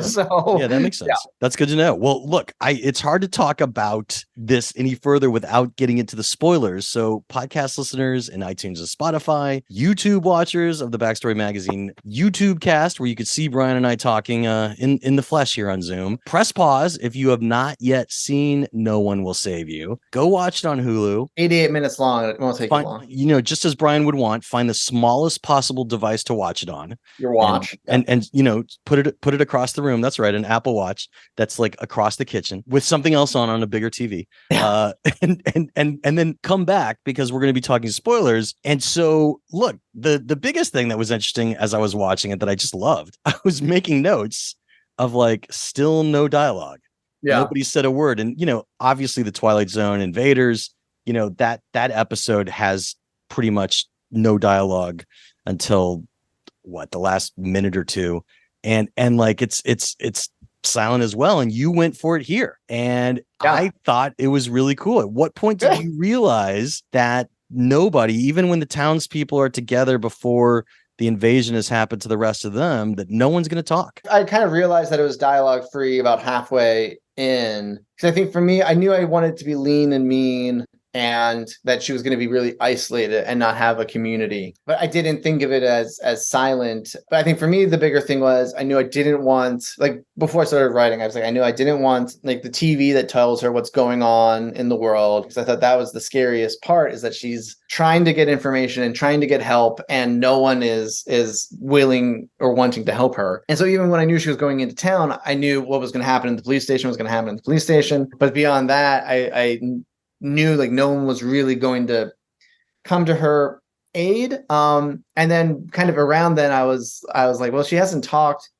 So yeah, that makes sense. Yeah. That's good to know. Well, look, it's hard to talk about this any further without getting into the spoilers. So podcast listeners in iTunes and Spotify, YouTube watchers of the Backstory Magazine YouTube cast, where you could see Brian and I talking in the flesh here on Zoom. Press pause if you have not yet seen No One Will Save You. Go watch it on Hulu. 88 minutes long. It won't take you long. You know, just as Brian would want, find the smallest possible device to watch it on. Your watch. And you know, put it across the room. That's right, an Apple Watch that's like across the kitchen with something else on a bigger TV. And then come back, because we're going to be talking spoilers. And so look, the biggest thing that was interesting as I was watching it that I just loved, I was making notes of like still no dialogue. Yeah. Nobody said a word. And you know, obviously the Twilight Zone invaders, you know, that episode has pretty much no dialogue until the last minute or two, and like it's silent as well. And you went for it here, and I thought it was really cool. At what point did you realize that nobody, even when the townspeople are together before the invasion has happened to the rest of them, that no one's going to talk? I kind of realized that it was dialogue free about halfway in, because I think for me, I knew I wanted to be lean and mean, and that she was going to be really isolated and not have a community. But I didn't think of it as silent. But I think for me, the bigger thing was I knew I didn't want, like before I started writing, I was like, I knew I didn't want like the TV that tells her what's going on in the world, because I thought that was the scariest part, is that she's trying to get information and trying to get help, and no one is willing or wanting to help her. And so even when I knew she was going into town, I knew what was going to happen in the police station was going to happen in the police station. But beyond that, I knew like no one was really going to come to her aid. And then kind of around then I was like, well, she hasn't talked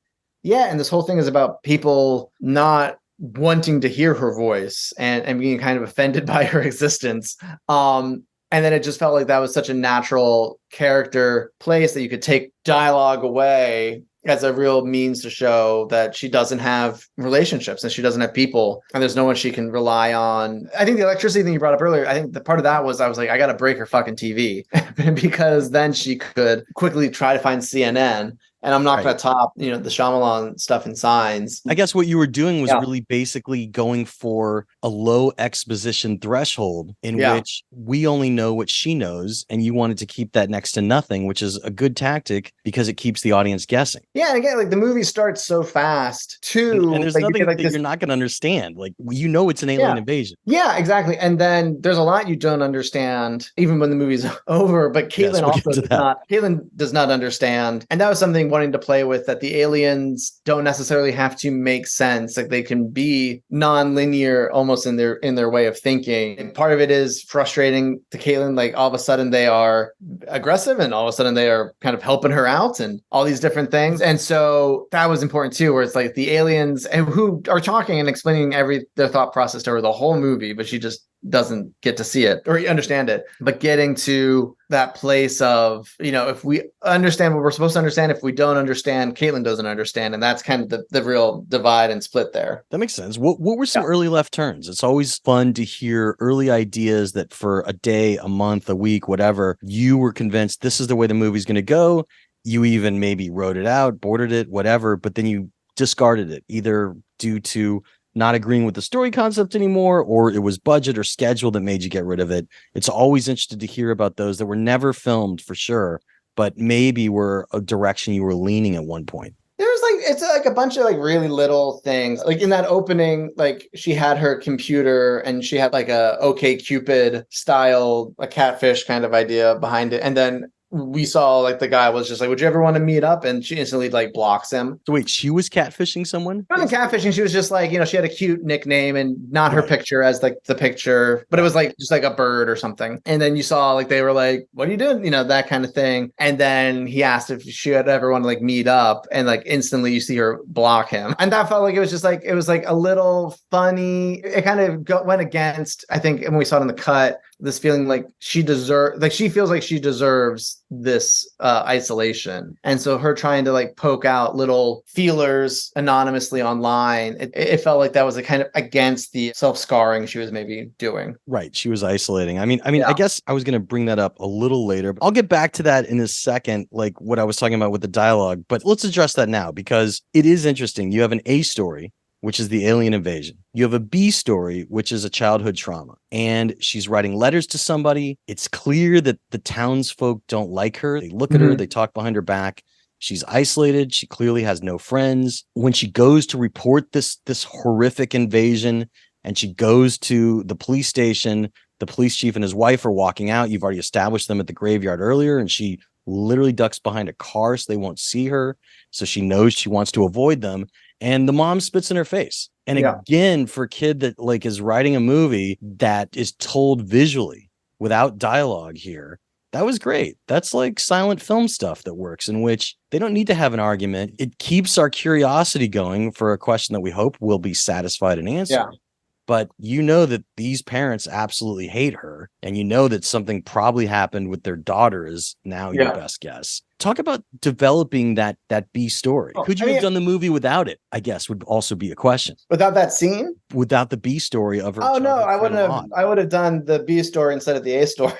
yet. And this whole thing is about people not wanting to hear her voice and being kind of offended by her existence. And then it just felt like that was such a natural character place that you could take dialogue away as a real means to show that she doesn't have relationships and she doesn't have people, and there's no one she can rely on. I think the electricity thing you brought up earlier, I think the part of that was I was like, I got to break her fucking TV because then she could quickly try to find CNN And I'm not going to top, the Shyamalan stuff in Signs. I guess what you were doing was really basically going for a low exposition threshold in which we only know what she knows, and you wanted to keep that next to nothing, which is a good tactic because it keeps the audience guessing. Yeah, and again, like the movie starts so fast too, and there's nothing that you're not going to understand. Like, it's an alien invasion. Yeah, exactly. And then there's a lot you don't understand even when the movie's over. But Caitlin does not understand, and that was something wanting to play with, that the aliens don't necessarily have to make sense. Like they can be non-linear almost in their way of thinking. And part of it is frustrating to Caitlin. Like all of a sudden they are aggressive, and all of a sudden they are kind of helping her out, and all these different things. And so that was important too, where it's like the aliens and who are talking and explaining their thought process to her the whole movie, but she just doesn't get to see it or understand it. But getting to that place of, if we understand what we're supposed to understand, if we don't understand, Caitlin doesn't understand. And that's kind of the real divide and split there. That makes sense. What were some early left turns? It's always fun to hear early ideas that for a day, a month, a week, whatever, you were convinced this is the way the movie's going to go. You even maybe wrote it out, bordered it, whatever, but then you discarded it either due to not agreeing with the story concept anymore, or it was budget or schedule that made you get rid of it. It's always interesting to hear about those that were never filmed for sure, but maybe were a direction you were leaning at one point. It's like a bunch of like really little things. Like in that opening, like she had her computer and she had like a OK Cupid style, a catfish kind of idea behind it. And then we saw like the guy was just like, would you ever want to meet up? And she instantly like blocks him. So wait, she was catfishing someone? She wasn't catfishing. She was just like, she had a cute nickname and not her picture as like the picture, but it was like just like a bird or something. And then you saw like they were like, what are you doing? That kind of thing. And then he asked if she would ever want to like meet up, and like instantly you see her block him. And that felt like it was like a little funny. It kind of went against, I think, when we saw it in the cut, this feeling like she feels like she deserves this isolation. And so her trying to like poke out little feelers anonymously online, it felt like that was a kind of against the self-scarring she was maybe doing. Right. She was isolating. I mean, I guess I was going to bring that up a little later, but I'll get back to that in a second, like what I was talking about with the dialogue, but let's address that now because it is interesting. You have an A story, which is the alien invasion. You have a B story, which is a childhood trauma. And she's writing letters to somebody. It's clear that the townsfolk don't like her. They look at her, they talk behind her back. She's isolated. She clearly has no friends. When she goes to report this horrific invasion and she goes to the police station, the police chief and his wife are walking out. You've already established them at the graveyard earlier, and she literally ducks behind a car so they won't see her. So she knows she wants to avoid them. And the mom spits in her face. And again, for a kid that like is writing a movie that is told visually without dialogue here, that was great. That's like silent film stuff that works, in which they don't need to have an argument. It keeps our curiosity going for a question that we hope will be satisfied and answered. Yeah. But that these parents absolutely hate her, and that something probably happened with their daughter is now your best guess. Talk about developing that B story. Could you have done the movie without it? I guess would also be a question. Without that scene? Without the B story of her. Oh no, I wouldn't have. I would have done the B story instead of the A story.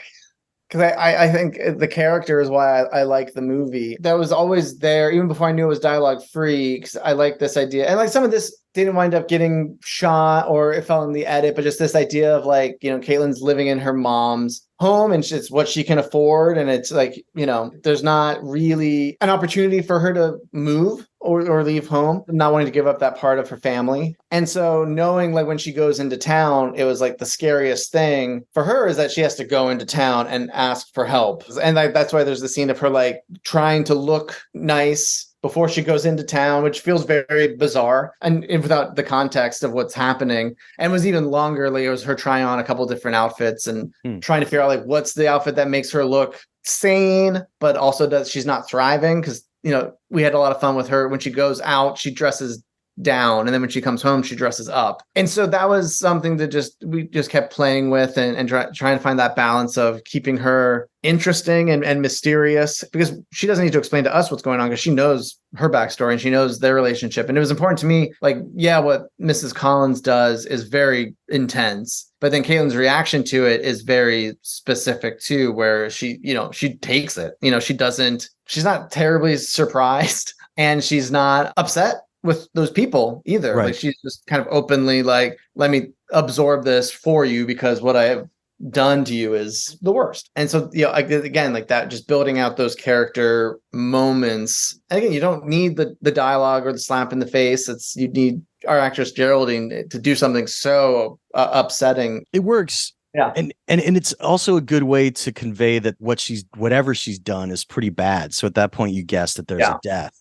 Because I think the character is why I like the movie. That was always there, even before I knew it was dialogue free, because I like this idea. And like some of this didn't wind up getting shot or it fell in the edit, but just this idea of like, Caitlin's living in her mom's home and it's what she can afford. And it's like, there's not really an opportunity for her to move or leave home, not wanting to give up that part of her family. And so knowing like when she goes into town, it was like the scariest thing for her is that she has to go into town and ask for help. And like, that's why there's the scene of her like trying to look nice before she goes into town, which feels very bizarre and without the context of what's happening. And was even longer. Like it was her trying on a couple different outfits and trying to figure out like what's the outfit that makes her look sane, but also she's not thriving. Because, we had a lot of fun with her when she goes out, she dresses down, and then when she comes home she dresses up. And so that was something that we just kept playing with and trying to find that balance of keeping her interesting and mysterious, because she doesn't need to explain to us what's going on, because she knows her backstory and she knows their relationship. And it was important to me, like, yeah, what Mrs. Collins does is very intense, but then Caitlin's reaction to it is very specific too, where she takes it, she's not terribly surprised and she's not upset with those people either. Right. Like, she's just kind of openly like, let me absorb this for you because what I have done to you is the worst. And so, again, like that, just building out those character moments. And again, you don't need the dialogue or the slap in the face. You need our actress Geraldine to do something so upsetting. It works. Yeah. And it's also a good way to convey that whatever she's done is pretty bad. So at that point you guess that there's a death.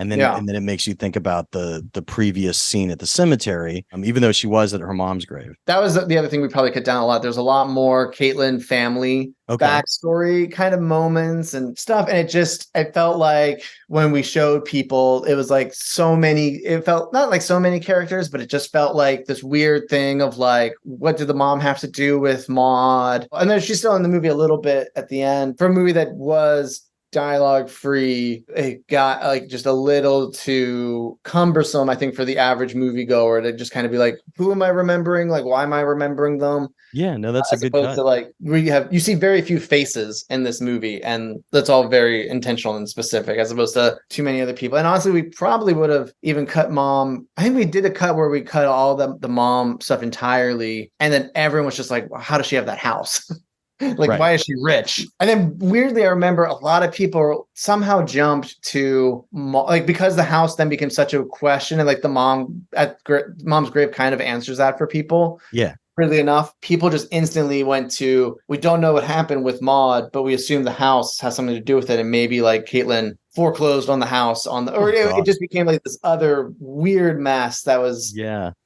And then it makes you think about the previous scene at the cemetery, even though she was at her mom's grave. That was the other thing we probably cut down a lot. There's a lot more Caitlin family backstory kind of moments and stuff. And it felt like when we showed people, it was like it felt not like so many characters, but it just felt like this weird thing of like, what did the mom have to do with Maude? And then she's still in the movie a little bit at the end. For a movie that was dialogue free, it got like just a little too cumbersome, I think, for the average moviegoer to just kind of be like, who am I remembering? Like, why am I remembering them? Yeah, no, that's a good cut. To like, you see very few faces in this movie, and that's all very intentional and specific, as opposed to too many other people. And honestly, we probably would have even cut mom. I think we did a cut where we cut all the mom stuff entirely, and then everyone was just like, well, how does she have that house? Like, why is she rich? And then weirdly, I remember a lot of people somehow jumped to like, because the house then became such a question, and like the mom at mom's grave kind of answers that for people. Yeah. Weirdly enough, people just instantly went to, we don't know what happened with Maude, but we assume the house has something to do with it. And maybe like Caitlin foreclosed on the house it just became like this other weird mess that was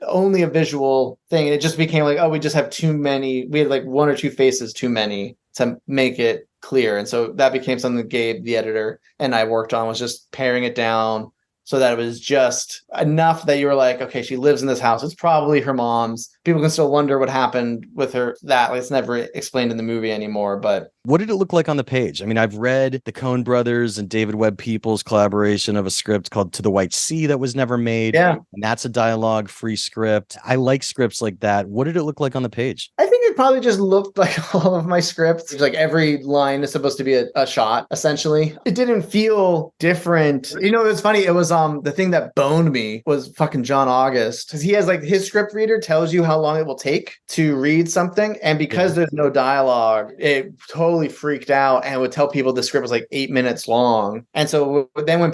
only a visual thing. And it just became like, oh, we just have too many. We had like one or two faces too many to make it clear. And so that became something that Gabe, the editor, and I worked on, was just paring it down so that it was just enough that you were like, okay, she lives in this house. It's probably her mom's. People can still wonder what happened with her. It's never explained in the movie anymore. But what did it look like on the page? I mean, I've read the Coen brothers and David Webb Peoples collaboration of a script called To the White Sea that was never made. Yeah. And that's a dialogue-free script. I like scripts like that. What did it look like on the page? I think it probably just looked like all of my scripts. Like every line is supposed to be a shot, essentially. It didn't feel different. You know, it was funny. It was the thing that boned me was fucking John August. Because he has like, his script reader tells you how long it will take to read something. And because there's no dialogue, it totally freaked out and would tell people the script was like 8 minutes long. And so then when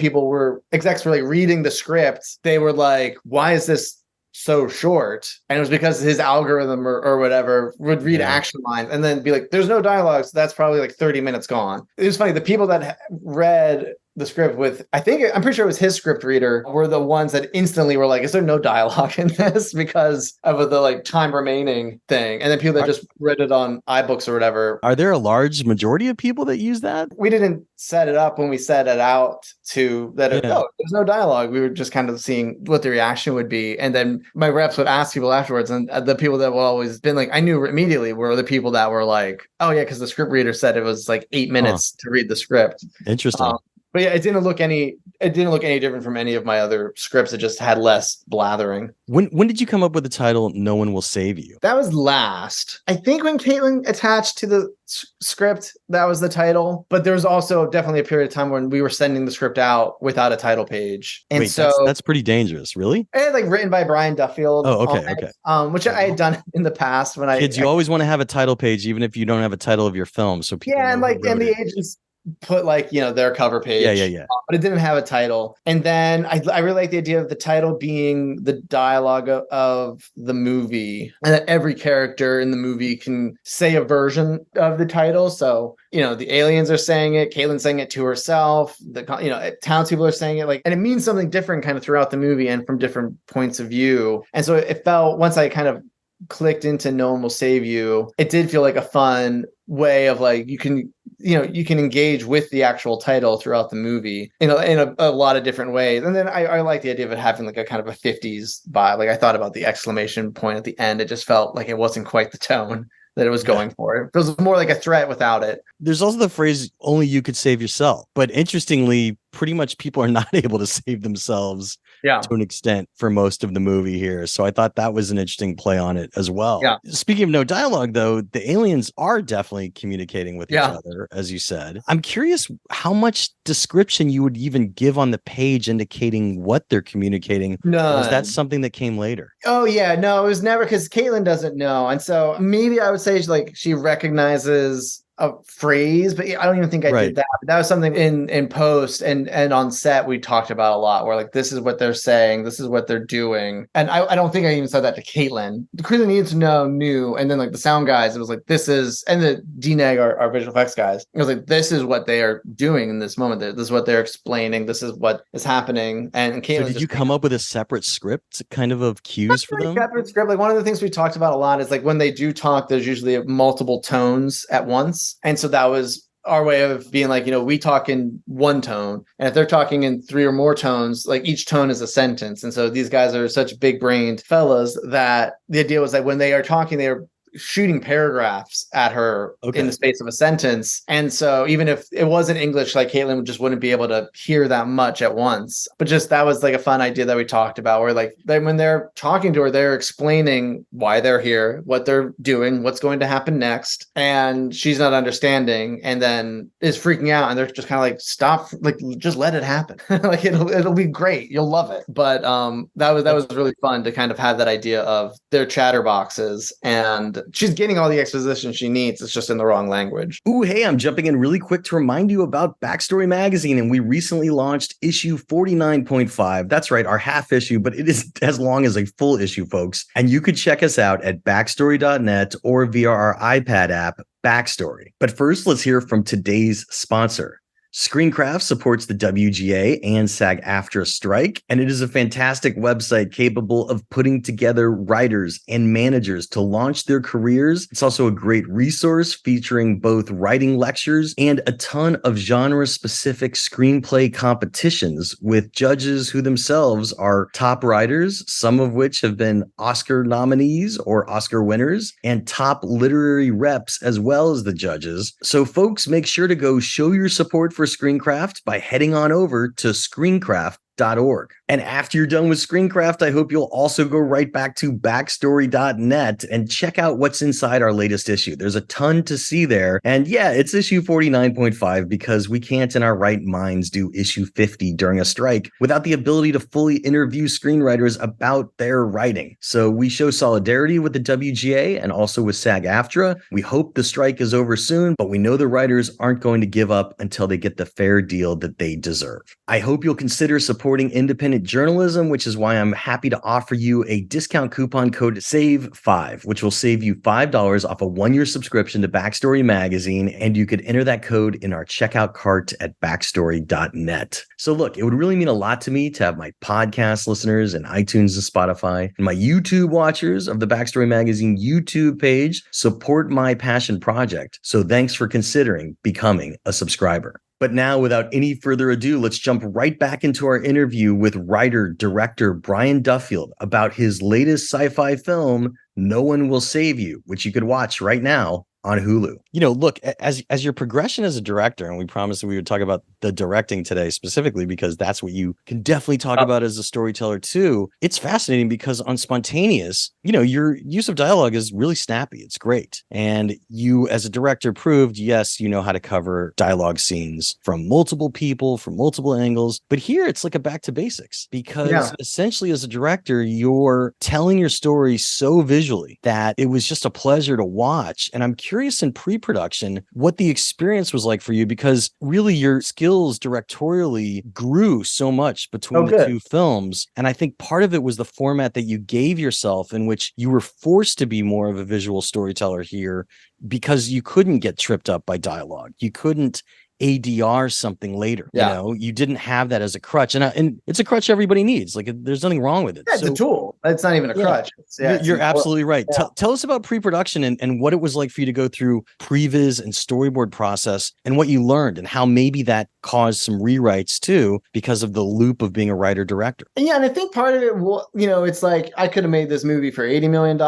execs were like reading the script, they were like, why is this so short? And it was because his algorithm or whatever would read action lines and then be like, there's no dialogue, so that's probably like 30 minutes gone. It was funny, the people that read the script with, I'm pretty sure it was his script reader, were the ones that instantly were like, is there no dialogue in this because of the like time remaining thing? And then people that just read it on iBooks or whatever. Are there a large majority of people that use that? We didn't set it up when we set it out to that. There's no dialogue. We were just kind of seeing what the reaction would be. And then my reps would ask people afterwards, and the people that were always been like, I knew immediately were the people that were like, oh yeah, because the script reader said it was like 8 minutes to read the script. Interesting. But yeah, it didn't look any different from any of my other scripts. It just had less blathering. When did you come up with the title "No One Will Save You"? That was last. I think when Caitlin attached to the script, that was the title. But there was also definitely a period of time when we were sending the script out without a title page. And that's pretty dangerous. Really? It had like written by Brian Duffield. Oh, okay. Which I had done in the past when you always want to have a title page, even if you don't have a title of your film, so people. Yeah, and the agents put like, their cover page. Yeah. But it didn't have a title. And then I really like the idea of the title being the dialogue of the movie, and that every character in the movie can say a version of the title. So, the aliens are saying it, Caitlin's saying it to herself, the townspeople are saying it, like, and it means something different kind of throughout the movie and from different points of view. And so it felt, once I kind of clicked into No One Will Save You, it did feel like a fun way of like, you can you can engage with the actual title throughout the movie in a lot of different ways. And then I like the idea of it having like a kind of a 50s vibe. Like I thought about the exclamation point at the end. It just felt like it wasn't quite the tone that it was going for. It feels more like a threat without it. There's also the phrase, only you could save yourself. But interestingly, pretty much people are not able to save themselves to an extent for most of the movie here. So I thought that was an interesting play on it as well. Yeah. Speaking of no dialogue, though, the aliens are definitely communicating with each other, as you said. I'm curious how much description you would even give on the page indicating what they're communicating. Was that something that came later? Oh, yeah. No, it was never, because Caitlin doesn't know. And so maybe I would say like she recognizes a phrase, but I don't even think I did that. That was something in post and on set we talked about a lot, where like, this is what they're saying, this is what they're doing. And I don't think I even said that to Caitlin. The crew that needed to know knew. And then like the sound guys, it was like, this is, and the DNEG, our visual effects guys, it was like, this is what they are doing in this moment. This is what they're explaining. This is what is happening. And Caitlin, so did you come up with a separate script kind of cues for them? Separate script. Like one of the things we talked about a lot is like when they do talk, there's usually multiple tones at once. And so that was our way of being like, we talk in one tone, and if they're talking in 3 or more tones, like each tone is a sentence. And so these guys are such big brained fellas that the idea was that when they are talking, they are shooting paragraphs at her in the space of a sentence. And so even if it wasn't English, like Caitlin just wouldn't be able to hear that much at once. But just that was like a fun idea that we talked about, where like when they're talking to her, they're explaining why they're here, what they're doing, what's going to happen next. And she's not understanding and then is freaking out. And they're just kind of like, stop, like just let it happen. Like it'll be great. You'll love it. But that was really fun to kind of have that idea of their chatterboxes, and she's getting all the exposition she needs. It's just in the wrong language. Ooh, hey, I'm jumping in really quick to remind you about Backstory Magazine, and we recently launched issue 49.5. That's right, our half issue, but it is as long as a full issue, folks. And you could check us out at backstory.net or via our iPad app, Backstory. But first, let's hear from today's sponsor. Screencraft supports the WGA and SAG-AFTRA strike, and it is a fantastic website capable of putting together writers and managers to launch their careers. It's also a great resource featuring both writing lectures and a ton of genre-specific screenplay competitions with judges who themselves are top writers, some of which have been Oscar nominees or Oscar winners, and top literary reps as well as the judges. So folks, make sure to go show your support for Screencraft by heading on over to screencraft.org. And after you're done with Screencraft, I hope you'll also go right back to backstory.net and check out what's inside our latest issue. There's a ton to see there. And yeah, it's issue 49.5 because we can't in our right minds do issue 50 during a strike without the ability to fully interview screenwriters about their writing. So we show solidarity with the WGA and also with SAG-AFTRA. We hope the strike is over soon, but we know the writers aren't going to give up until they get the fair deal that they deserve. I hope you'll consider supporting independent journalism, which is why I'm happy to offer you a discount coupon code SAVE5, which will save you $5 off a 1-year subscription to Backstory Magazine, and you could enter that code in our checkout cart at backstory.net. So look, it would really mean a lot to me to have my podcast listeners and iTunes and Spotify and my YouTube watchers of the Backstory Magazine YouTube page support my passion project. So thanks for considering becoming a subscriber. But now, without any further ado, let's jump right back into our interview with writer-director Brian Duffield about his latest sci-fi film, No One Will Save You, which you could watch right now on Hulu. Look, as your progression as a director, and we promised that we would talk about the directing today specifically because that's what you can definitely talk about as a storyteller too. It's fascinating because on Spontaneous, your use of dialogue is really snappy. It's great. And you as a director proved, yes, you know how to cover dialogue scenes from multiple people, from multiple angles. But here it's like a back to basics because essentially as a director, you're telling your story so visually that it was just a pleasure to watch. And I'm curious in pre-production what the experience was like for you, because really your skills directorially grew so much between the two films. And I think part of it was the format that you gave yourself, in which you were forced to be more of a visual storyteller here because you couldn't get tripped up by dialogue. You couldn't ADR something later. You didn't have that as a crutch, and it's a crutch everybody needs. Like, there's nothing wrong with it. It's a tool. It's not even a crutch. You're absolutely right. Tell us about pre-production and what it was like for you to go through previs and storyboard process and what you learned and how maybe that caused some rewrites too because of the loop of being a writer director. Yeah, and I think part of it, it's like I could have made this movie for $80 million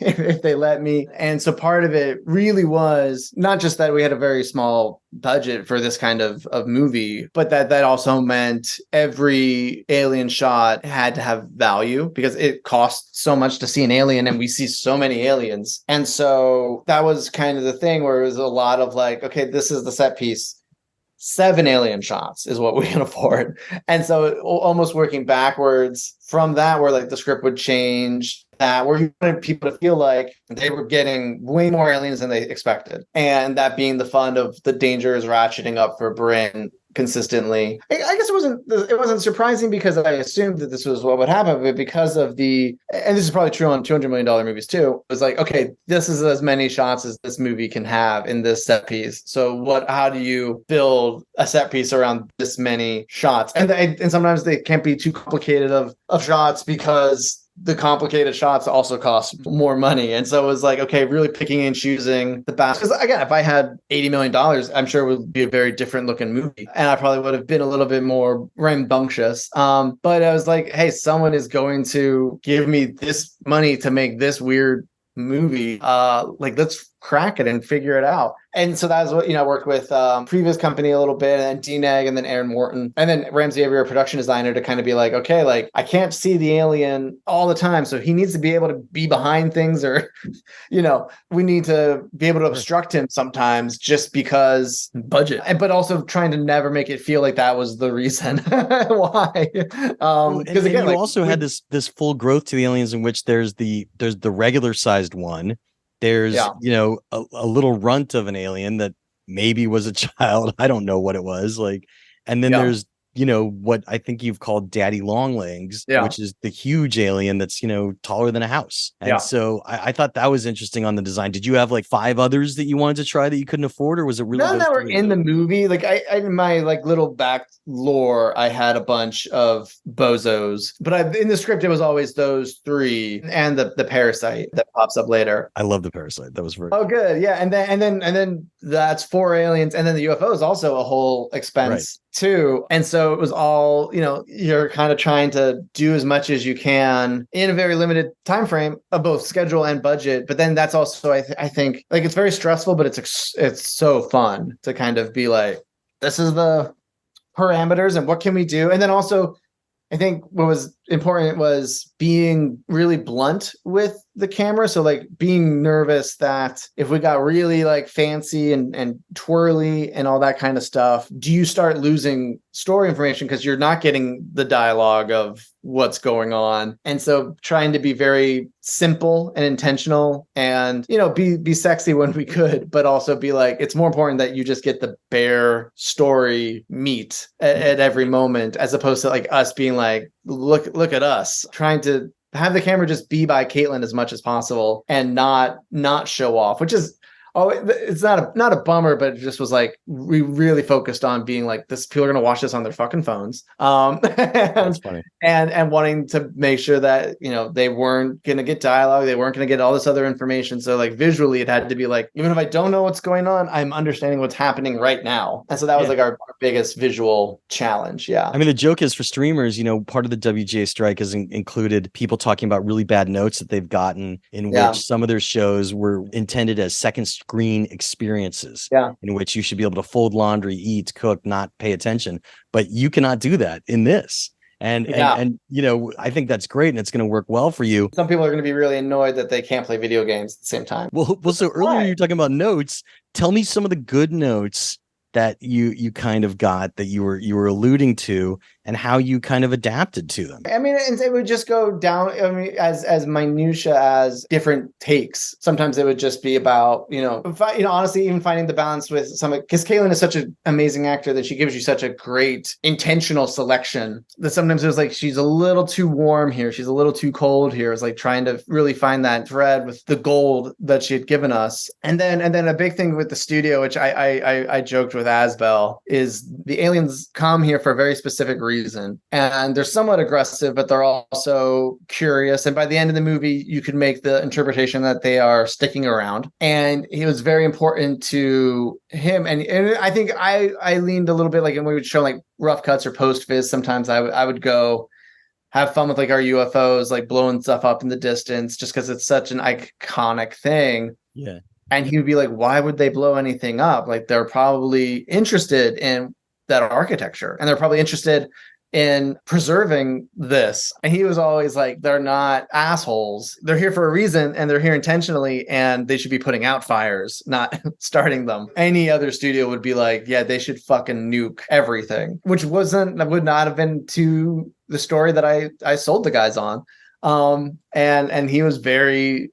if they let me. And so part of it really was not just that we had a very small budget for this kind of movie, but that also meant every alien shot had to have value because it costs so much to see an alien and we see so many aliens. And so that was kind of the thing where it was a lot of like, okay, this is the set piece. 7 alien shots is what we can afford. And so almost working backwards from that, where like the script would change, that where you wanted people to feel like they were getting way more aliens than they expected. And that being the fun of the danger is ratcheting up for Bryn consistently. I guess it wasn't surprising because I assumed that this was what would happen, but because of and this is probably true on $200 million movies too, it was like, okay, this is as many shots as this movie can have in this set piece. So how do you build a set piece around this many shots? And sometimes they can't be too complicated of shots because the complicated shots also cost more money. And so it was like, okay, really picking and choosing the best. Because again, if I had $80 million, I'm sure it would be a very different looking movie. And I probably would have been a little bit more rambunctious. But I was like, hey, someone is going to give me this money to make this weird movie. Let's crack it and figure it out. And so that's what, I worked with previous company a little bit, and then DNEG, and then Aaron Morton, and then Ramsey Avery, our production designer, to kind of be like, okay, like I can't see the alien all the time, so he needs to be able to be behind things, or we need to be able to obstruct him sometimes just because budget. But also trying to never make it feel like that was the reason why. Because again, you also had this full growth to the aliens in which there's the regular sized one. There's, a little runt of an alien that maybe was a child. I don't know what it was like. And then there's, what I think you've called Daddy Longlegs, which is the huge alien that's, taller than a house. And so I thought that was interesting on the design. Did you have like 5 others that you wanted to try that you couldn't afford, or was it really none that were in the movie? Like I in my like little back lore, I had a bunch of bozos, but in the script it was always those 3 and the parasite that pops up later. I love the parasite. That was very good. Yeah, and then that's 4 aliens, and then the UFO is also a whole expense too. And so it was all, you're kind of trying to do as much as you can in a very limited time frame of both schedule and budget. But then that's also, I think, like, it's very stressful, but it's so fun to kind of be like, this is the parameters and what can we do? And then also, I think what was important was being really blunt with the camera. So like being nervous that if we got really like fancy and twirly and all that kind of stuff, do you start losing story information because you're not getting the dialogue of what's going on? And so trying to be very simple and intentional and, be sexy when we could, but also be like, it's more important that you just get the bare story meat at every moment, as opposed to like us being like, look at us, trying to have the camera just be by Caitlin as much as possible and not show off, which is, it's not a bummer, but it just was like, we really focused on being like, this, people are going to watch this on their fucking phones. That's funny. And wanting to make sure that, they weren't going to get dialogue. They weren't going to get all this other information. So like visually it had to be like, even if I don't know what's going on, I'm understanding what's happening right now. And so that was like our biggest visual challenge. Yeah. I mean, the joke is for streamers, part of the WGA strike has included people talking about really bad notes that they've gotten in which some of their shows were intended as second screen experiences in which you should be able to fold laundry, eat, cook, not pay attention, but you cannot do that in this. And I think that's great, and it's going to work well for you. Some people are going to be really annoyed that they can't play video games at the same time. Well, so earlier you were talking about notes. Tell me some of the good notes that you kind of got that you were alluding to, and how you kind of adapted to them. I mean, it would just go down, as minutia as different takes. Sometimes it would just be about, honestly, even finding the balance with because Caitlin is such an amazing actor that she gives you such a great intentional selection that sometimes it was like, she's a little too warm here. She's a little too cold here. It's like trying to really find that thread with the gold that she had given us. And then a big thing with the studio, which I joked with with Asbel is the aliens come here for a very specific reason. And they're somewhat aggressive, but they're also curious. And by the end of the movie, you could make the interpretation that they are sticking around. And it was very important to him. And I think I leaned a little bit, like when we would show like rough cuts or post viz, sometimes I would go have fun with like our UFOs, like blowing stuff up in the distance, just because it's such an iconic thing. Yeah. And he would be like, why would they blow anything up? Like, they're probably interested in that architecture, and they're probably interested in preserving this. And he was always like, they're not assholes. They're here for a reason, and they're here intentionally, and they should be putting out fires, not starting them. Any other studio would be like, yeah, they should fucking nuke everything, which would not have been to the story that I sold the guys on. And he was very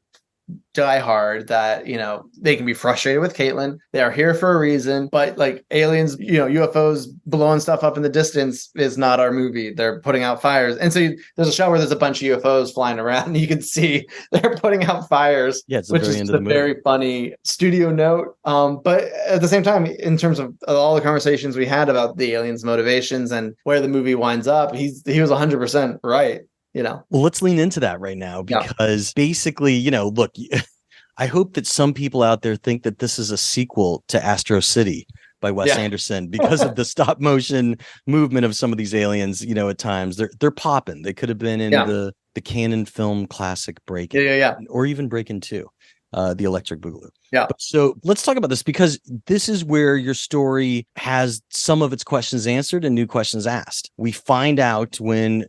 diehard that, you know, they can be frustrated with Caitlin. They are here for a reason, but like aliens, you know, UFOs blowing stuff up in the distance is not our movie. They're putting out fires. And so there's a shot where there's a bunch of UFOs flying around and you can see they're putting out fires, yeah, it's which is a very funny studio note. But at the same time, in terms of all the conversations we had about the aliens' motivations and where the movie winds up, he was 100% right. You know, well, let's lean into that right now because basically, you know, look, I hope that some people out there think that this is a sequel to Astro City by Wes Anderson because of the stop motion movement of some of these aliens. You know, at times they're popping. They could have been in the Canon film classic Break-In, or even Break-In 2, the Electric Boogaloo. Yeah. So let's talk about this because this is where your story has some of its questions answered and new questions asked. We find out when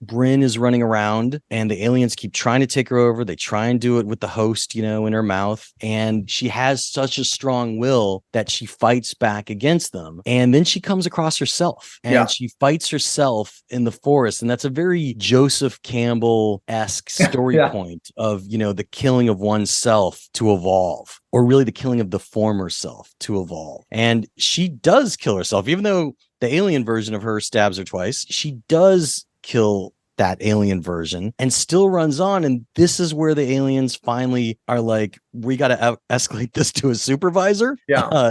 Bryn is running around and the aliens keep trying to take her over. They try and do it with the host, you know, in her mouth. And she has such a strong will that she fights back against them. And then she comes across herself and she fights herself in the forest. And that's a very Joseph Campbell-esque story point of, you know, the killing of oneself to evolve, or really the killing of the former self to evolve. And she does kill herself, even though the alien version of her stabs her twice. She does kill that alien version and still runs on. And this is where the aliens finally are like, we got to escalate this to a supervisor.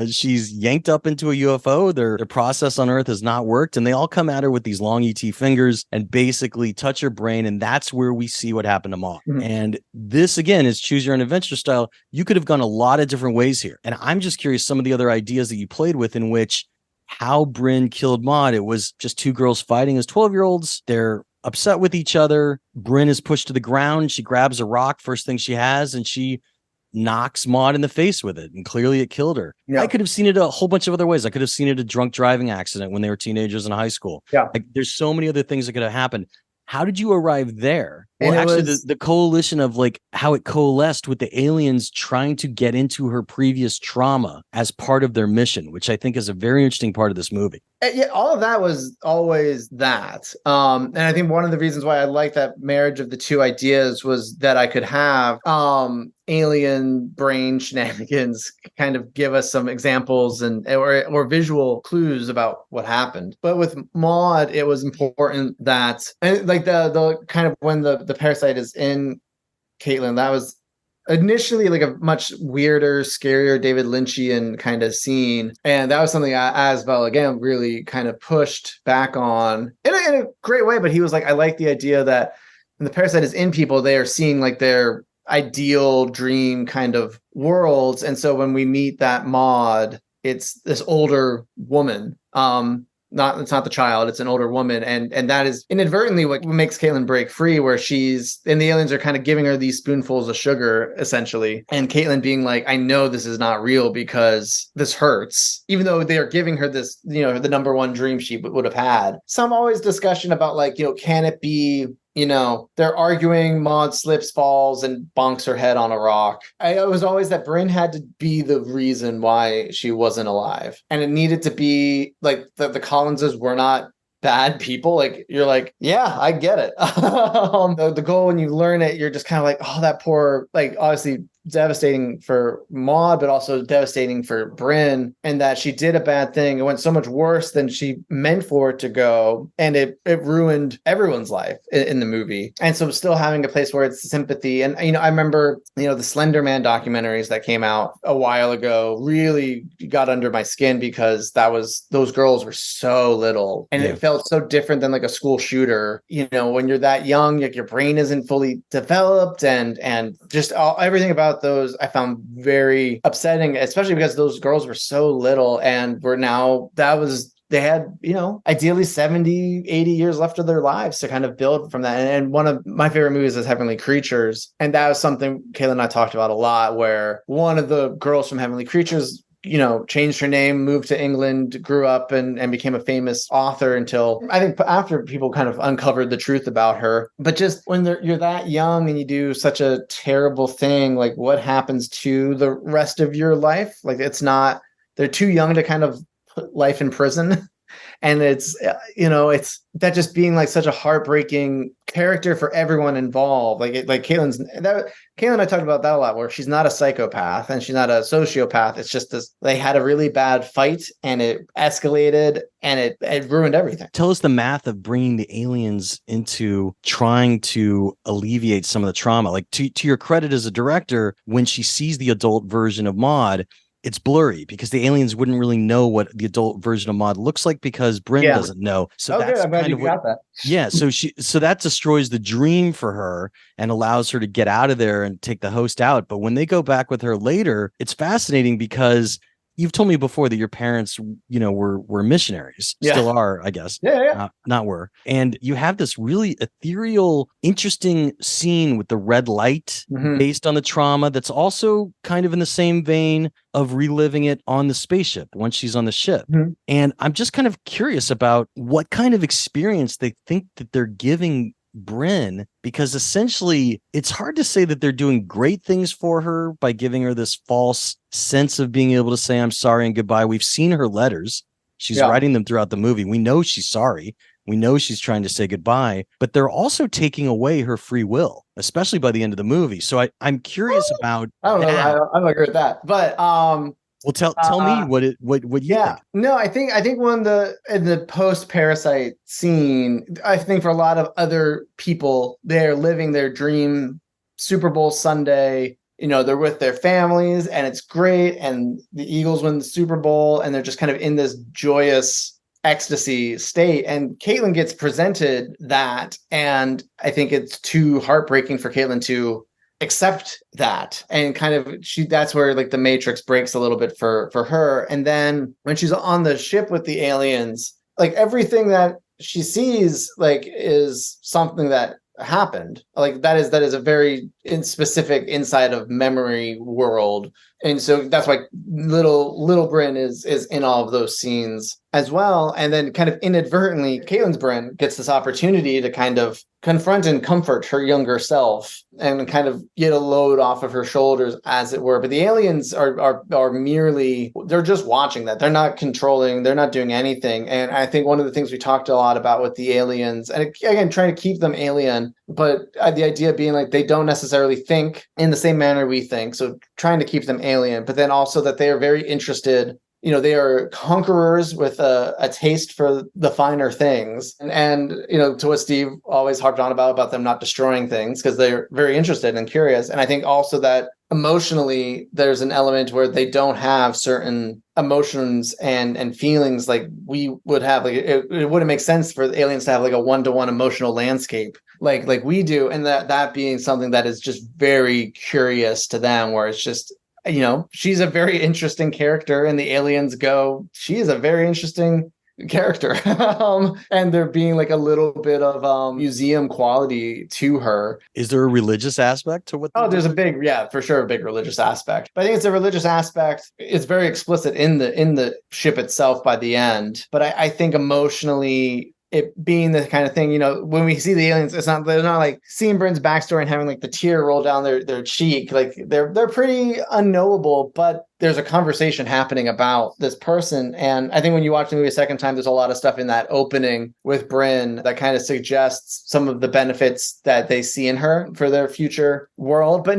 She's yanked up into a UFO. Their process on Earth has not worked. And they all come at her with these long ET fingers and basically touch her brain. And that's where we see what happened to Maud. Mm-hmm. And this, again, is choose your own adventure style. You could have gone a lot of different ways here. And I'm just curious, some of the other ideas that you played with in which how Bryn killed Maud. It was just two girls fighting as 12-year-olds. They're upset with each other. Bryn is pushed to the ground. She grabs a rock, first thing she has, and she knocks Maud in the face with it. And clearly it killed her. I could have seen it a whole bunch of other ways. I could have seen it a drunk driving accident when they were teenagers in high school. Like, there's so many other things that could have happened. How did you arrive there? Well, actually, the coalition of like how it coalesced with the aliens trying to get into her previous trauma as part of their mission, which I think is a very interesting part of this movie. Yeah, all of that was always that. And I think one of the reasons why I like that marriage of the two ideas was that I could have alien brain shenanigans kind of give us some examples and or visual clues about what happened. But with Maud, it was important that, and like the kind of when the parasite is in Caitlin, that was initially like a much weirder, scarier David Lynchian kind of scene. And that was something Asbel, again, really kind of pushed back on in a great way. But he was like, I like the idea that when the parasite is in people, they are seeing like their ideal dream kind of worlds. And so when we meet that Maud, it's this older woman. It's not the child, it's an older woman. And that is inadvertently what makes Caitlin break free, where and the aliens are kind of giving her these spoonfuls of sugar, essentially. And Caitlin being like, I know this is not real because this hurts, even though they are giving her this, you know, the number one dream she would have had. Some always discussion about like, you know, can it be, you know, they're arguing, Maud slips, falls, and bonks her head on a rock. It was always that Bryn had to be the reason why she wasn't alive. And it needed to be like the Collinses were not bad people. Like, you're like, yeah, I get it. The goal when you learn it, you're just kind of like, oh, that poor, like, obviously devastating for Maud, but also devastating for Bryn, and that she did a bad thing. It went so much worse than she meant for it to go, and it ruined everyone's life in the movie. And so still having a place where it's sympathy. And, I remember, the Slender Man documentaries that came out a while ago really got under my skin, because those girls were so little, and it felt so different than like a school shooter. When you're that young, like your brain isn't fully developed, and just everything about those I found very upsetting, especially because those girls were so little, and they had, ideally 70, 80 years left of their lives to kind of build from that. And one of my favorite movies is Heavenly Creatures. And that was something Kayla and I talked about a lot, where one of the girls from Heavenly Creatures, changed her name, moved to England, grew up and became a famous author, until I think after people kind of uncovered the truth about her. But just when you're that young and you do such a terrible thing, like what happens to the rest of your life? Like they're too young to kind of put life in prison. And it's that just being like such a heartbreaking character for everyone involved. Like Caitlin and I talked about that a lot, where she's not a psychopath and she's not a sociopath. It's just they had a really bad fight, and it escalated, and it ruined everything. Tell us the math of bringing the aliens into trying to alleviate some of the trauma. Like to your credit as a director, when she sees the adult version of Maud, it's blurry because the aliens wouldn't really know what the adult version of Maud looks like, because Bryn doesn't know. So that's I'm glad you got that. Yeah. So that destroys the dream for her and allows her to get out of there and take the host out. But when they go back with her later, it's fascinating because you've told me before that your parents, were missionaries, still are, I guess. Yeah. Not were. And you have this really ethereal, interesting scene with the red light based on the trauma that's also kind of in the same vein of reliving it on the spaceship once she's on the ship. And I'm just kind of curious about what kind of experience they think that they're giving Bryn, because essentially it's hard to say that they're doing great things for her by giving her this false sense of being able to say I'm sorry and goodbye. We've seen her letters. She's writing them throughout the movie. We know she's sorry. We know she's trying to say goodbye, but they're also taking away her free will, especially by the end of the movie. So I'm curious about I don't know. I don't agree with that, but well, tell me what you think. No, I think in the post-Parasite scene, I think for a lot of other people, they're living their dream Super Bowl Sunday. They're with their families, and it's great, and the Eagles win the Super Bowl, and they're just kind of in this joyous ecstasy state. And Caitlin gets presented that, and I think it's too heartbreaking for Caitlin to accept that, and kind of that's where like the Matrix breaks a little bit for her. And then when she's on the ship with the aliens, like everything that she sees like is something that happened. Like that is a very specific inside of memory world. And so that's why little Bryn is in all of those scenes as well. And then kind of inadvertently, Caitlin's Bryn gets this opportunity to kind of confront and comfort her younger self and kind of get a load off of her shoulders, as it were. But the aliens are merely, they're just watching that. They're not controlling, they're not doing anything. And I think one of the things we talked a lot about with the aliens, and again, trying to keep them alien, but the idea being like they don't necessarily think in the same manner we think. So trying to keep them alien, but then also that they are very interested. They are conquerors with a taste for the finer things. And to what Steve always harped on about them not destroying things, because they're very interested and curious. And I think also that emotionally, there's an element where they don't have certain emotions and feelings like we would have. Like it wouldn't make sense for the aliens to have like a one-to-one emotional landscape like we do. And that being something that is just very curious to them, where it's just, she's a very interesting character, and the aliens go, she is a very interesting character. And there being like a little bit of museum quality to her. Is there a religious aspect to what? There's for sure a big religious aspect. But I think it's a religious aspect. It's very explicit in the ship itself by the end. But I think emotionally, it being the kind of thing, when we see the aliens, they're not like seeing Bryn's backstory and having like the tear roll down their cheek. Like they're pretty unknowable, but there's a conversation happening about this person. And I think when you watch the movie a second time, there's a lot of stuff in that opening with Bryn that kind of suggests some of the benefits that they see in her for their future world. But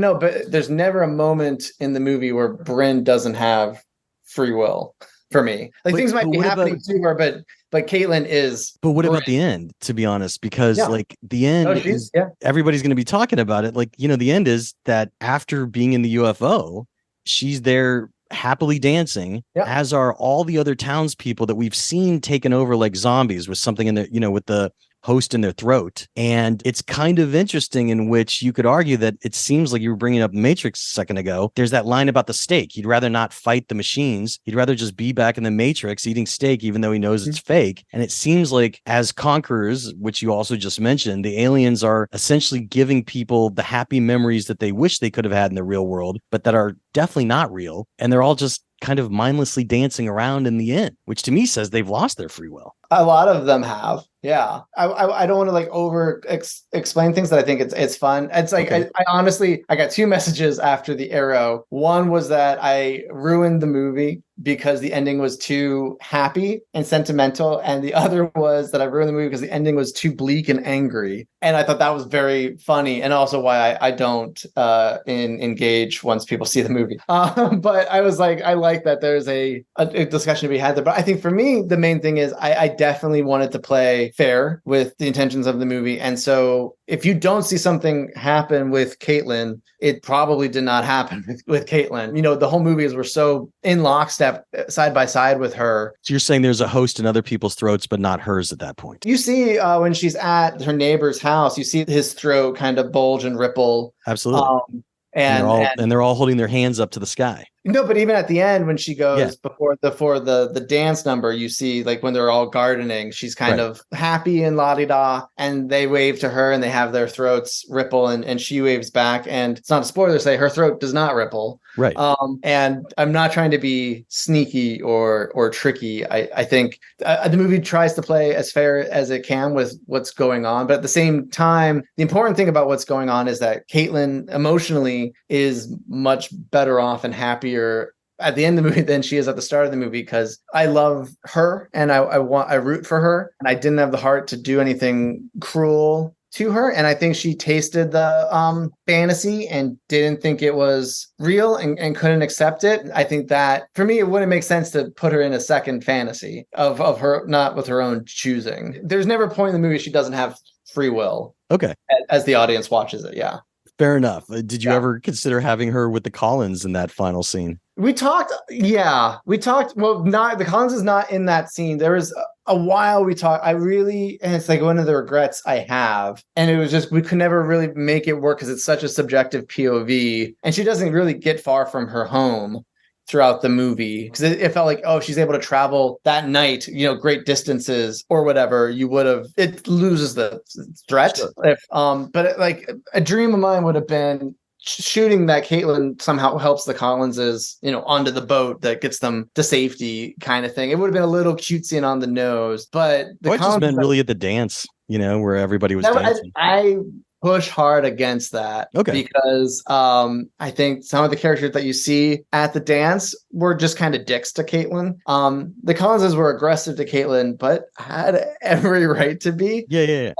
there's never a moment in the movie where Bryn doesn't have free will for me. Like things might be happening to her, but Caitlin is. But what about the end, to be honest? Because like the end is everybody's going to be talking about it. Like, the end is that after being in the UFO, she's there happily dancing, as are all the other townspeople that we've seen taken over like zombies with something in their, with the host in their throat. And it's kind of interesting in which you could argue that it seems like you were bringing up Matrix a second ago. There's that line about the steak. He'd rather not fight the machines. He'd rather just be back in the Matrix eating steak, even though he knows it's fake. And it seems like as conquerors, which you also just mentioned, the aliens are essentially giving people the happy memories that they wish they could have had in the real world, but that are definitely not real. And they're all just kind of mindlessly dancing around in the end, which to me says they've lost their free will. A lot of them have. Yeah. I don't want to like over explain things that I think it's fun. It's like, I honestly, I got two messages after the Arrow. One was that I ruined the movie because the ending was too happy and sentimental. And the other was that I ruined the movie because the ending was too bleak and angry. And I thought that was very funny. And also why I don't engage once people see the movie. But I was like, I like that there's a discussion to be had there. But I think for me, the main thing is I definitely wanted to play fair with the intentions of the movie. And so if you don't see something happen with Caitlin, it probably did not happen with Caitlin. The whole movies were so in lockstep, side by side with her. So you're saying there's a host in other people's throats, but not hers at that point. You see when she's at her neighbor's house, you see his throat kind of bulge and ripple. Absolutely. And they're all holding their hands up to the sky. No, but even at the end, when she goes before the dance number, you see like when they're all gardening, she's kind of happy and la-di-da, and they wave to her and they have their throats ripple and she waves back. And it's not a spoiler to say her throat does not ripple. Right. And I'm not trying to be sneaky or tricky. I think the movie tries to play as fair as it can with what's going on. But at the same time, the important thing about what's going on is that Caitlin emotionally is much better off and happier at the end of the movie than she is at the start of the movie, because I love her and I root for her, and I didn't have the heart to do anything cruel to her. And I think she tasted the fantasy and didn't think it was real and couldn't accept it. I think that for me, it wouldn't make sense to put her in a second fantasy of her, not with her own choosing. There's never a point in the movie she doesn't have free will. Okay. As the audience watches it. Yeah. Fair enough. Did you ever consider having her with the Collins in that final scene? We talked. Well, the Collins is not in that scene. There was a while we talked. And it's like one of the regrets I have. And it was just, we could never really make it work because it's such a subjective POV. And she doesn't really get far from her home throughout the movie, because it felt like, oh, she's able to travel that night, great distances or whatever. It loses the threat. Sure. But like a dream of mine would have been shooting that Caitlin somehow helps the Collinses, onto the boat that gets them to safety kind of thing. It would have been a little cutesy and on the nose, but the just meant really at the dance, where everybody was dancing. I push hard against that. Okay. Because I think some of the characters that you see at the dance were just kind of dicks to Caitlin. The Collinses were aggressive to Caitlin, but had every right to be. Yeah.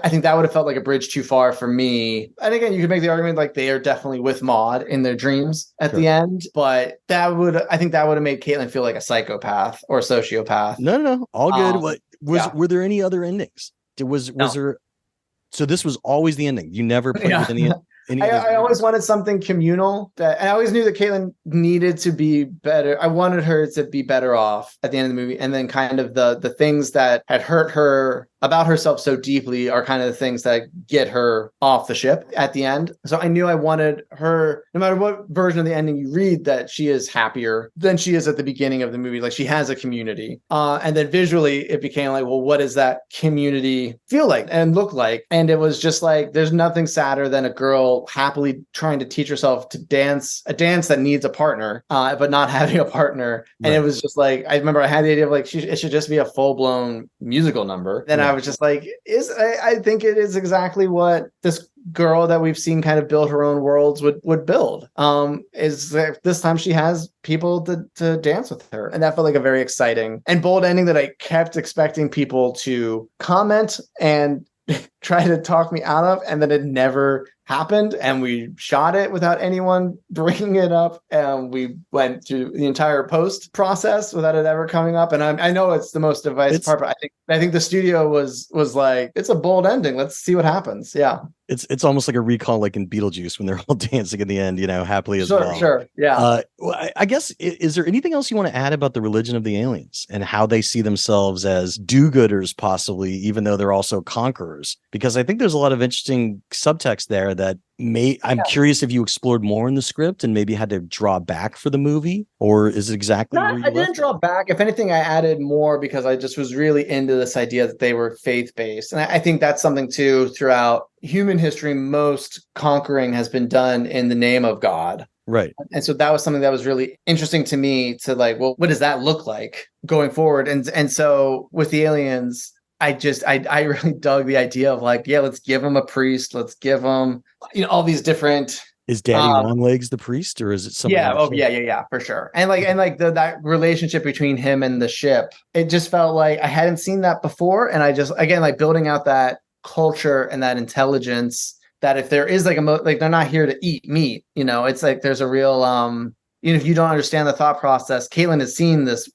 I think that would have felt like a bridge too far for me. And again, you could make the argument like they are definitely with Maude in their dreams at the end, but I think that would have made Caitlin feel like a psychopath or a sociopath. No, all good. Were there any other endings? Was there? So this was always the ending. You never played with any. I always wanted something communal. And I always knew that Caitlin needed to be better. I wanted her to be better off at the end of the movie. And then kind of the things that had hurt her about herself so deeply are kind of the things that get her off the ship at the end. So I knew I wanted her, no matter what version of the ending you read, that she is happier than she is at the beginning of the movie. Like she has a community. And then visually it became like, well, what does that community feel like and look like? And it was just like, there's nothing sadder than a girl happily trying to teach herself to dance, a dance that needs a partner, but not having a partner. And it was just like, I remember I had the idea of like, it should just be a full blown musical number. Then I was just like, I think it is exactly what this girl that we've seen kind of build her own worlds would build. Is that this time she has people to dance with her. And that felt like a very exciting and bold ending that I kept expecting people to comment and try to talk me out of, and then it never happened, and we shot it without anyone bringing it up, and we went through the entire post process without it ever coming up. And I know it's the most divisive part, but I think the studio was like, it's a bold ending, let's see what happens. Yeah, it's almost like a recall, like in Beetlejuice when they're all dancing in the end, happily as well. Sure, yeah. I guess, is there anything else you want to add about the religion of the aliens and how they see themselves as do-gooders, possibly, even though they're also conquerors? Because I think there's a lot of interesting subtext there that I'm curious if you explored more in the script and maybe had to draw back for the movie, or is it exactly where you I didn't draw back. If anything, I added more because I just was really into this idea that they were faith-based. And I think that's something too throughout human history. Most conquering has been done in the name of God. Right. And so that was something that was really interesting to me to like, well, what does that look like going forward? And so with the aliens, I really dug the idea of like, yeah, let's give them a priest. Let's give them, all these different. Is Daddy Longlegs the priest, or is it something? Yeah. Oh, yeah, for sure. And that relationship between him and the ship, it just felt like I hadn't seen that before. And I just, again, like building out that culture and that intelligence, that if there is like they're not here to eat meat, it's like there's a real, if you don't understand the thought process, Caitlin has seen this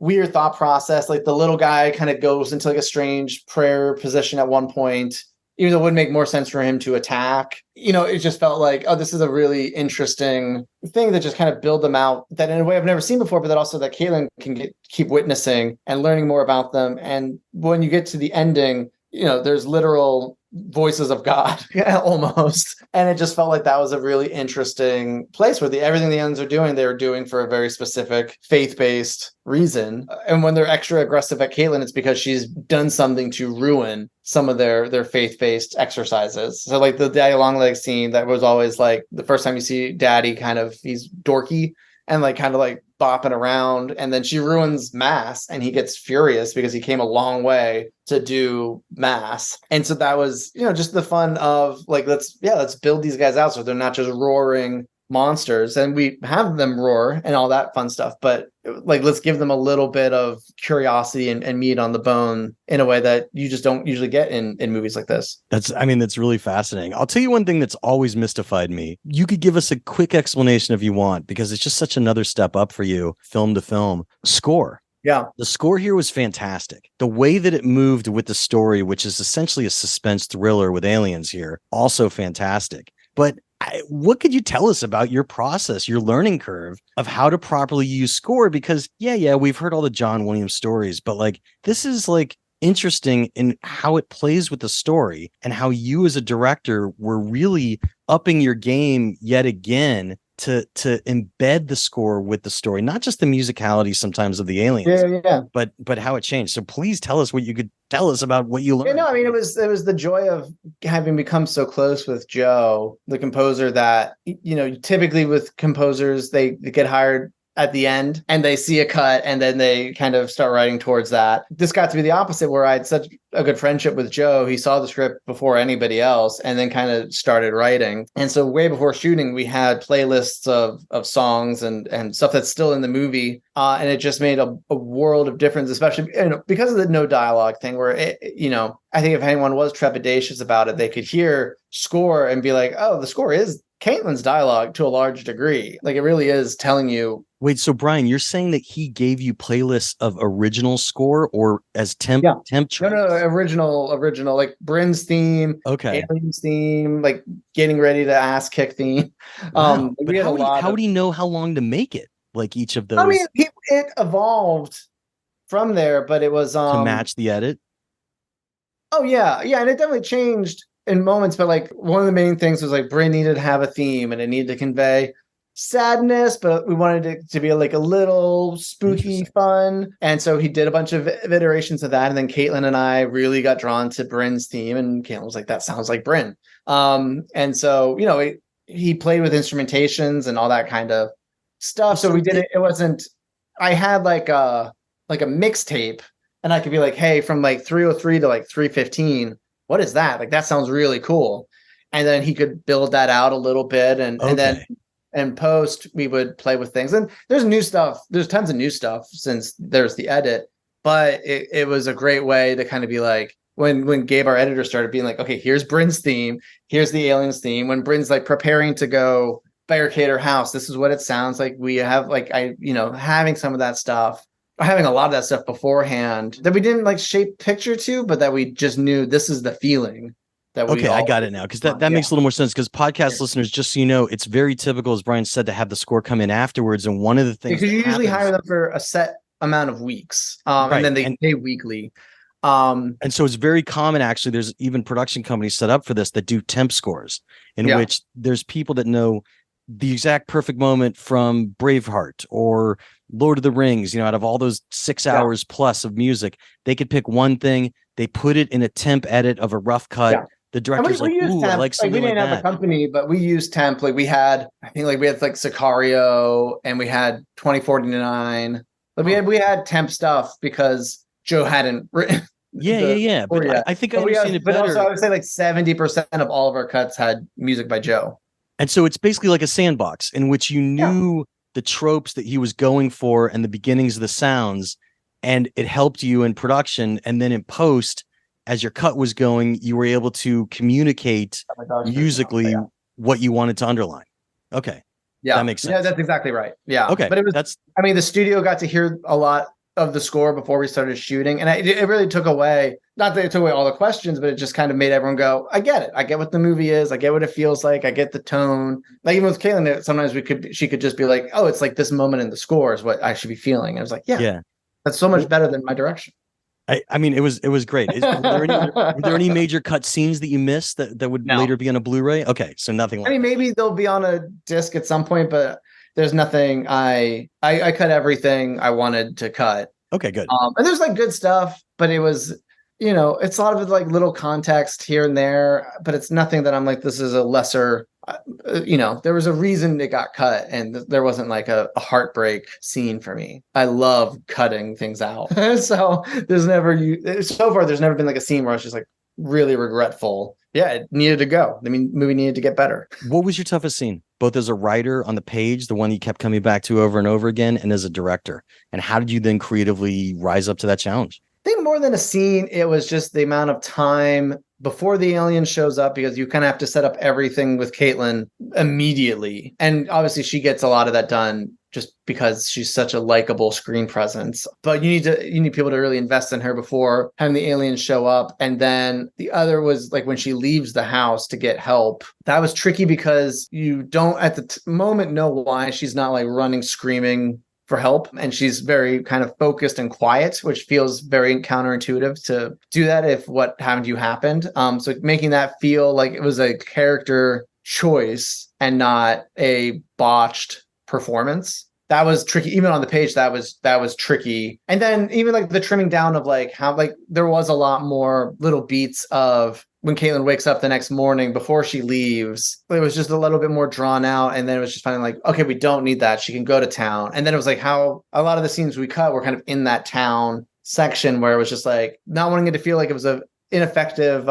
weird thought process. Like the little guy kind of goes into like a strange prayer position at one point, even though it would make more sense for him to attack. It just felt like, oh, this is a really interesting thing that just kind of build them out that in a way I've never seen before, but that also that Caitlin can keep witnessing and learning more about them. And when you get to the ending, there's literal voices of God almost. And it just felt like that was a really interesting place where everything the aliens are doing, they're doing for a very specific faith-based reason. And when they're extra aggressive at Caitlin, it's because she's done something to ruin some of their faith-based exercises. So like the Daddy Longlegs scene, that was always like the first time you see Daddy he's dorky and like kind of like bopping around, and then she ruins mass and he gets furious because he came a long way to do mass. And so that was, just the fun of like, let's build these guys out so they're not just roaring monsters, and we have them roar and all that fun stuff, but like let's give them a little bit of curiosity and meat on the bone in a way that you just don't usually get in movies like this. That's really fascinating. I'll tell you one thing that's always mystified me. You could give us a quick explanation if you want, because it's just such another step up for you, film to film. Score. Yeah. The score here was fantastic. The way that it moved with the story, which is essentially a suspense thriller with aliens here, also fantastic. But what could you tell us about your process, your learning curve of how to properly use score? Because we've heard all the John Williams stories, but like this is like interesting in how it plays with the story and how you as a director were really upping your game yet again to embed the score with the story, not just the musicality sometimes of the aliens, but how it changed. So please tell us what you could tell us about what you learned. It was the joy of having become so close with Joe, the composer, that, typically with composers, they get hired at the end and they see a cut and then they kind of start writing towards that. This got to be the opposite, where I had such a good friendship with Joe. He saw the script before anybody else and then kind of started writing. And so way before shooting, we had playlists of songs and stuff that's still in the movie. And it just made a world of difference, especially because of the no dialogue thing, where I think if anyone was trepidatious about it, they could hear score and be like, oh, the score is Caitlin's dialogue to a large degree. Like it really is telling you. Wait, so Brian, you're saying that he gave you playlists of original score or as temp tracks? No, original, like Bryn's theme, okay, Alien's theme, like Getting Ready to Ass Kick theme. Wow. But how do you know how long to make it? Like each of those? I mean, it evolved from there, but it was to match the edit. Oh yeah, and it definitely changed in moments. But like one of the main things was like Bryn needed to have a theme and it needed to convey sadness, but we wanted it to be like a little spooky fun. And so he did a bunch of iterations of that. And then Caitlin and I really got drawn to Bryn's theme, and Caitlin was like, that sounds like Bryn. And so, he played with instrumentations and all that kind of stuff. So we did it. It wasn't, I had like a mixtape, and I could be like, hey, from like 303 to like 315, what is that? Like, that sounds really cool. And then he could build that out a little bit. And then in post, we would play with things. And there's new stuff. There's tons of new stuff since there's the edit. But it was a great way to kind of be like, when Gabe, our editor, started being like, okay, here's Bryn's theme. Here's the aliens theme. When Bryn's like preparing to go barricade her house, this is what it sounds like. We have like, having some of that stuff, having a lot of that stuff beforehand that we didn't like shape picture to, but that we just knew this is the feeling. Okay, I got it now, because that makes a little more sense, because podcast listeners, just so you know, it's very typical, as Brian said, to have the score come in afterwards. And one of the things, because you usually hire them for a set amount of weeks, and then they pay weekly. And so it's very common, actually. There's even production companies set up for this that do temp scores, in which there's people that know the exact perfect moment from Braveheart or Lord of the Rings, out of all those 6 hours plus of music, they could pick one thing, they put it in a temp edit of a rough cut. Yeah. The director's like, ooh, I like something like that. We didn't have a company, but we used temp. Like we had Sicario, and we had 2049. Like we had temp stuff because Joe hadn't written. Yeah. But I think I understand it better. But also, I would say like 70% of all of our cuts had music by Joe. And so it's basically like a sandbox in which you knew the tropes that he was going for and the beginnings of the sounds, and it helped you in production. And then in post, as your cut was going, you were able to communicate musically what you wanted to underline. Okay. Yeah. That makes sense. Yeah, that's exactly right. Yeah. Okay. But the studio got to hear a lot of the score before we started shooting. And it really took away, not that it took away all the questions, but it just kind of made everyone go, I get it. I get what the movie is. I get what it feels like. I get the tone. Like even with Caitlin, sometimes she could just be like, oh, it's like this moment in the score is what I should be feeling. And I was like, yeah. That's so much better than my direction. I mean, it was great. Were there any major cut scenes that you missed that would later be on a Blu-ray? Okay, so nothing. I mean, maybe they'll be on a disc at some point, but there's nothing. I cut everything I wanted to cut. Okay, good. And there's like good stuff, but it was, it's a lot of like little context here and there, but it's nothing that I'm like, this is a lesser. There was a reason it got cut, and there wasn't like a heartbreak scene for me. I love cutting things out. So there's never been like a scene where I was just like really regretful. Yeah, it needed to go. I mean, movie needed to get better. What was your toughest scene, both as a writer on the page, the one you kept coming back to over and over again, and as a director? And how did you then creatively rise up to that challenge? I think more than a scene, it was just the amount of time before the alien shows up, because you kind of have to set up everything with Caitlin immediately. And obviously she gets a lot of that done just because she's such a likable screen presence. But you need people to really invest in her before having the aliens show up. And then the other was like when she leaves the house to get help. That was tricky because you don't at the moment know why she's not like running, screaming for help, and she's very kind of focused and quiet, which feels very counterintuitive to do that if what happened to you happened. So making that feel like it was a character choice and not a botched performance. That was tricky. Even on the page, that was tricky. And then even like the trimming down of like how like there was a lot more little beats of when Caitlin wakes up the next morning before she leaves. It was just a little bit more drawn out. And then it was just finally like, okay, we don't need that. She can go to town. And then it was like how a lot of the scenes we cut were kind of in that town section where it was just like not wanting it to feel like it was a ineffective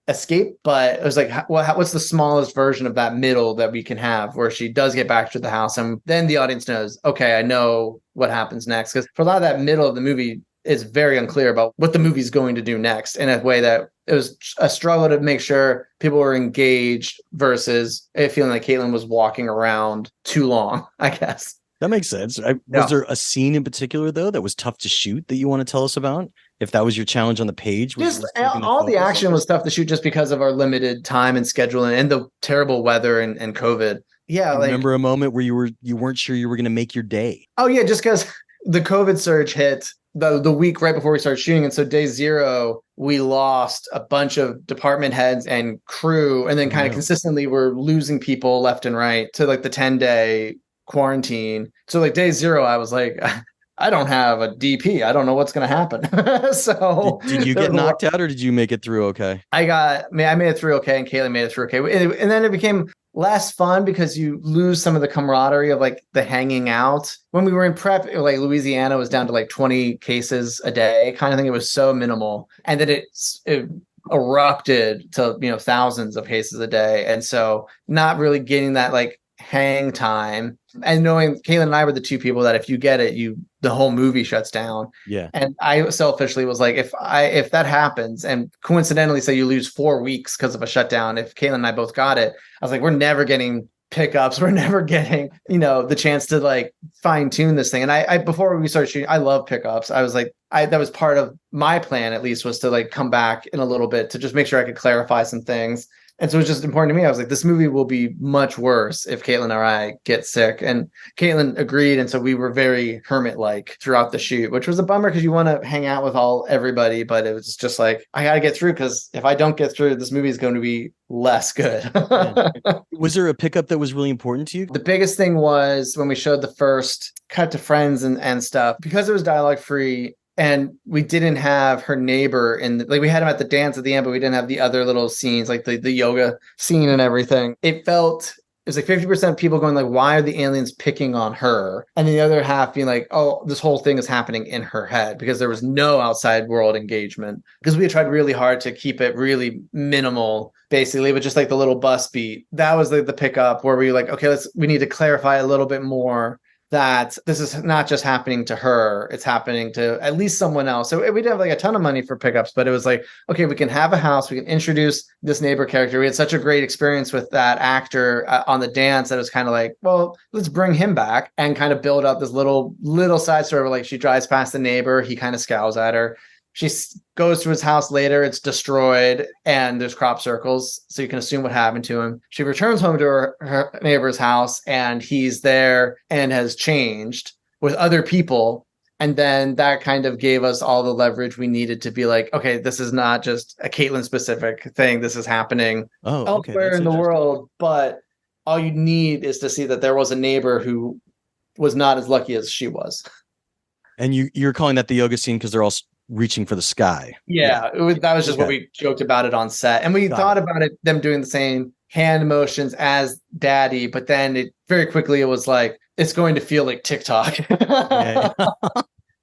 escape, but it was like, what's the smallest version of that middle that we can have where she does get back to the house, and then the audience knows, okay, I know what happens next. Because for a lot of that middle of the movie, it's very unclear about what the movie's going to do next, in a way that it was a struggle to make sure people were engaged versus it feeling like Caitlin was walking around too long, I guess. That makes sense. Was there a scene in particular, though, that was tough to shoot that you want to tell us about? If that was your challenge on the page? Just all the action was tough to shoot just because of our limited time and scheduling and the terrible weather and COVID. Yeah. I remember a moment where you weren't sure you were going to make your day. Oh, yeah. Just because the COVID surge hit the week right before we started shooting. And so day 0, we lost a bunch of department heads and crew. And then kind of consistently we're losing people left and right to like the 10-day quarantine. So like day 0, I was like, I don't have a DP. I don't know what's going to happen. So did you get knocked out or did you make it through okay? I made it through okay, and Caitlin made it through okay. And then it became less fun because you lose some of the camaraderie of like the hanging out. When we were in prep, like Louisiana was down to like 20 cases a day kind of thing. It was so minimal. And then it erupted to, thousands of cases a day. And so not really getting that like hang time, and knowing Caitlin and I were the two people that if you get it, the whole movie shuts down. Yeah. And I selfishly was like, if that happens, and coincidentally say you lose 4 weeks because of a shutdown, if Caitlin and I both got it, I was like, we're never getting pickups. We're never getting, the chance to like fine tune this thing. And I before we started shooting, I love pickups. I was like, that was part of my plan, at least, was to like come back in a little bit to just make sure I could clarify some things. And so it was just important to me. I was like, this movie will be much worse if Caitlin or I get sick. And Caitlin agreed. And so we were very hermit-like throughout the shoot, which was a bummer because you want to hang out with everybody. But it was just like, I got to get through, because if I don't get through, this movie is going to be less good. Was there a pickup that was really important to you? The biggest thing was when we showed the first cut to friends and stuff, because it was dialogue free. And we didn't have her neighbor we had him at the dance at the end, but we didn't have the other little scenes, like the yoga scene and everything. It was like 50% people going like, why are the aliens picking on her? And the other half being like, oh, this whole thing is happening in her head, because there was no outside world engagement, because we had tried really hard to keep it really minimal, basically, but just like the little bus beat. That was like the pickup where we were like, okay, we need to clarify a little bit more that this is not just happening to her, it's happening to at least someone else. So we didn't have like a ton of money for pickups, but it was like, okay, we can have a house, we can introduce this neighbor character. We had such a great experience with that actor on the dance that it was kind of like, well, let's bring him back and kind of build up this little side story where like she drives past the neighbor, he kind of scowls at her. She goes to his house later, it's destroyed, and there's crop circles, so you can assume what happened to him. She returns home to her neighbor's house, and he's there and has changed with other people. And then that kind of gave us all the leverage we needed to be like, okay, this is not just a Caitlin-specific thing. This is happening elsewhere in the world. But all you need is to see that there was a neighbor who was not as lucky as she was. And you're calling that the yoga scene because they're all reaching for the sky. Yeah. That was just what we joked about it on set. And we thought about them doing the same hand motions as Daddy, but then very quickly it was like, it's going to feel like TikTok. Yeah.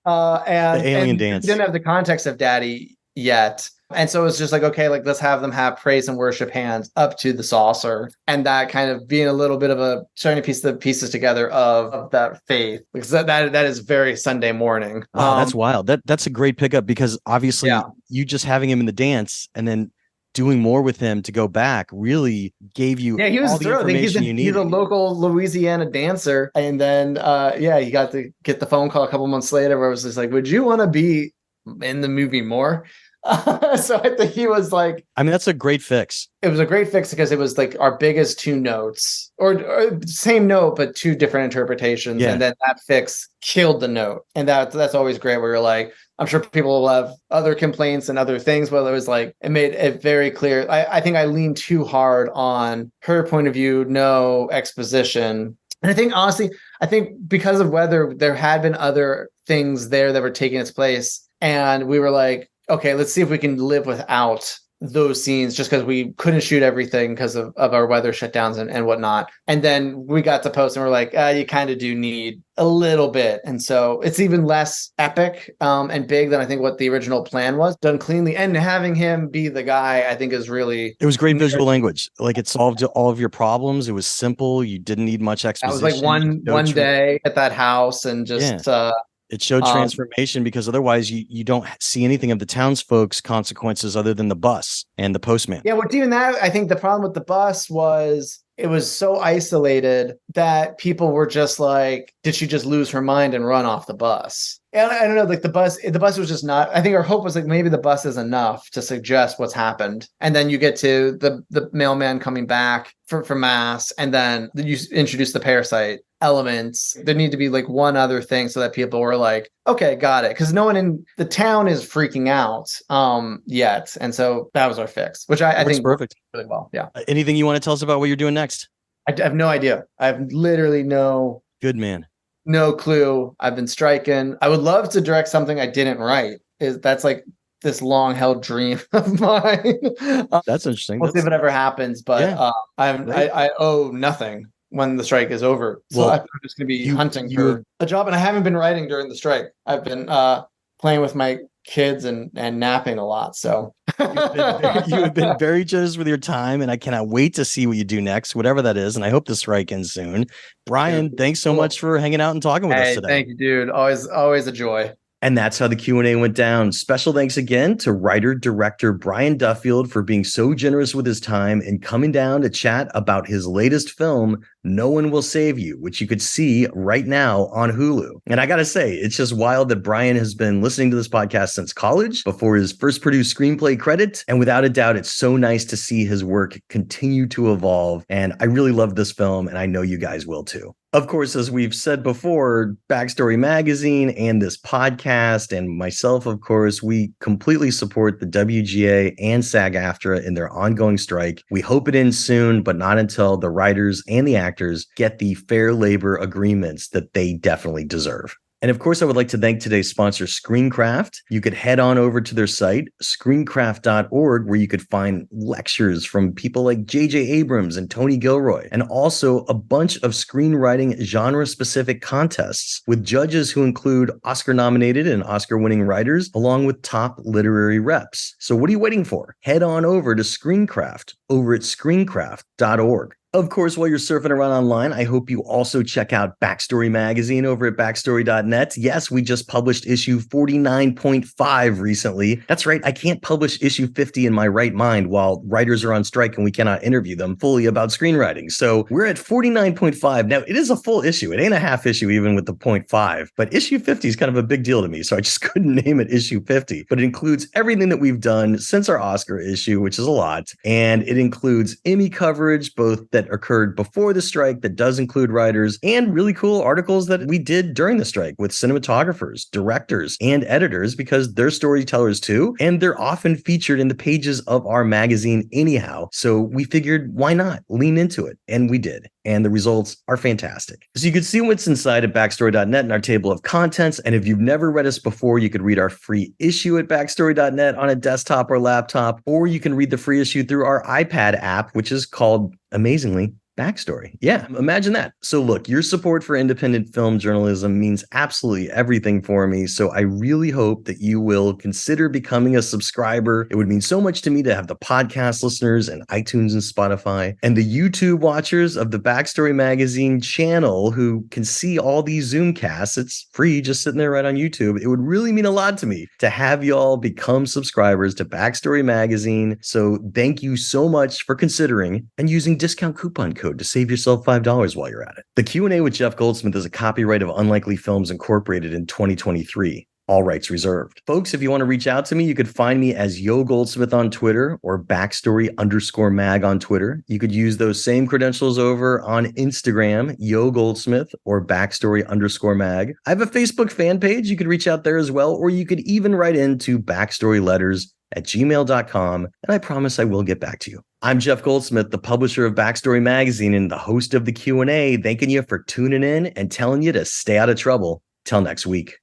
And the alien dance. Didn't have the context of Daddy yet. And so it's just like, okay, like let's have them have praise and worship hands up to the saucer, and that kind of being a little bit of a starting to piece the pieces together of that faith, because that is very Sunday morning. Oh, that's wild. That's a great pickup, because obviously you just having him in the dance and then doing more with him to go back really gave you he was all the thrilled. information you needed. He's a local Louisiana dancer, and then he got to get the phone call a couple months later where it was just like, would you want to be in the movie more? So I think he was like, I mean, that's a great fix. It was a great fix because it was like our biggest two notes, or same note, but two different interpretations. Yeah. And then that fix killed the note. And that's always great, where you're like, I'm sure people will have other complaints and other things, but it was like, it made it very clear. I think I leaned too hard on her point of view, no exposition. And I think, honestly, because of weather, there had been other things there that were taking its place. And we were like, okay, let's see if we can live without those scenes, just because we couldn't shoot everything because of our weather shutdowns and whatnot. And then we got to post and we're like, you kind of do need a little bit. And so it's even less epic and big than I think what the original plan was, done cleanly. And having him be the guy, I think, is really... It was great visual language. Like, it solved all of your problems. It was simple. You didn't need much exposition. That was like one day at that house, and just... It showed transformation, because otherwise you don't see anything of the townsfolk's consequences other than the bus and the postman. Yeah, well, even that, I think the problem with the bus was it was so isolated that people were just like, did she just lose her mind and run off the bus? And I don't know, like the bus was just not, I think our hope was like, maybe the bus is enough to suggest what's happened. And then you get to the mailman coming back for mass, and then you introduce the parasite elements. There need to be like one other thing so that people were like, okay, got it. Because no one in the town is freaking out yet. And so that was our fix, which I think perfect. Really well. Yeah. Anything you want to tell us about what you're doing next? I have no idea. I have literally no... Good man. No clue. I've been striking. I would love to direct something I didn't write. That's like this long held dream of mine. That's interesting. We'll see if it ever happens, but Yeah. I owe nothing when the strike is over. So Well, I'm just going to be hunting for a job, and I haven't been writing during the strike. I've been playing with my kids and napping a lot. So you have been very generous with your time, and I cannot wait to see what you do next, whatever that is. And I hope the strike ends soon. Brian, thanks so much for hanging out and talking with us today. Thank you, dude. Always a joy. And that's how the Q&A went down. Special thanks again to writer-director Brian Duffield for being so generous with his time and coming down to chat about his latest film, No One Will Save You, which you could see right now on Hulu. And I got to say, it's just wild that Brian has been listening to this podcast since college, before his first produced screenplay credit. And without a doubt, it's so nice to see his work continue to evolve. And I really love this film, and I know you guys will too. Of course, as we've said before, Backstory Magazine and this podcast and myself, of course, we completely support the WGA and SAG-AFTRA in their ongoing strike. We hope it ends soon, but not until the writers and the actors get the fair labor agreements that they definitely deserve. And of course, I would like to thank today's sponsor, Screencraft. You could head on over to their site, screencraft.org, where you could find lectures from people like J.J. Abrams and Tony Gilroy, and also a bunch of screenwriting genre-specific contests with judges who include Oscar-nominated and Oscar-winning writers, along with top literary reps. So what are you waiting for? Head on over to Screencraft over at screencraft.org. Of course, while you're surfing around online, I hope you also check out Backstory Magazine over at backstory.net. Yes, we just published issue 49.5 recently. That's right, I can't publish issue 50 in my right mind while writers are on strike and we cannot interview them fully about screenwriting. So we're at 49.5. Now, it is a full issue. It ain't a half issue even with the 0.5, but issue 50 is kind of a big deal to me, so I just couldn't name it issue 50. But it includes everything that we've done since our Oscar issue, which is a lot, and it includes Emmy coverage, both that occurred before the strike, that does include writers, and really cool articles that we did during the strike with cinematographers, directors, and editors, because they're storytellers too, and they're often featured in the pages of our magazine anyhow. So we figured, why not lean into it? And we did. And the results are fantastic. So you can see what's inside at backstory.net in our table of contents. And if you've never read us before, you could read our free issue at backstory.net on a desktop or laptop, or you can read the free issue through our iPad app, which is called, amazingly, Backstory. Yeah, imagine that. So look, your support for independent film journalism means absolutely everything for me. So I really hope that you will consider becoming a subscriber. It would mean so much to me to have the podcast listeners and iTunes and Spotify and the YouTube watchers of the Backstory Magazine channel who can see all these Zoomcasts. It's free, just sitting there right on YouTube. It would really mean a lot to me to have y'all become subscribers to Backstory Magazine. So thank you so much for considering and using discount coupon code to save yourself $5 while you're at it. The Q&A with Jeff Goldsmith is a copyright of Unlikely Films Incorporated in 2023. All rights reserved. Folks, if you want to reach out to me, you could find me as Yo Goldsmith on Twitter or Backstory_mag on Twitter. You could use those same credentials over on Instagram, Yo Goldsmith or Backstory_mag. I have a Facebook fan page. You could reach out there as well, or you could even write into backstoryletters@gmail.com, and I promise I will get back to you. I'm Jeff Goldsmith, the publisher of Backstory Magazine and the host of the Q&A, thanking you for tuning in and telling you to stay out of trouble. Till next week.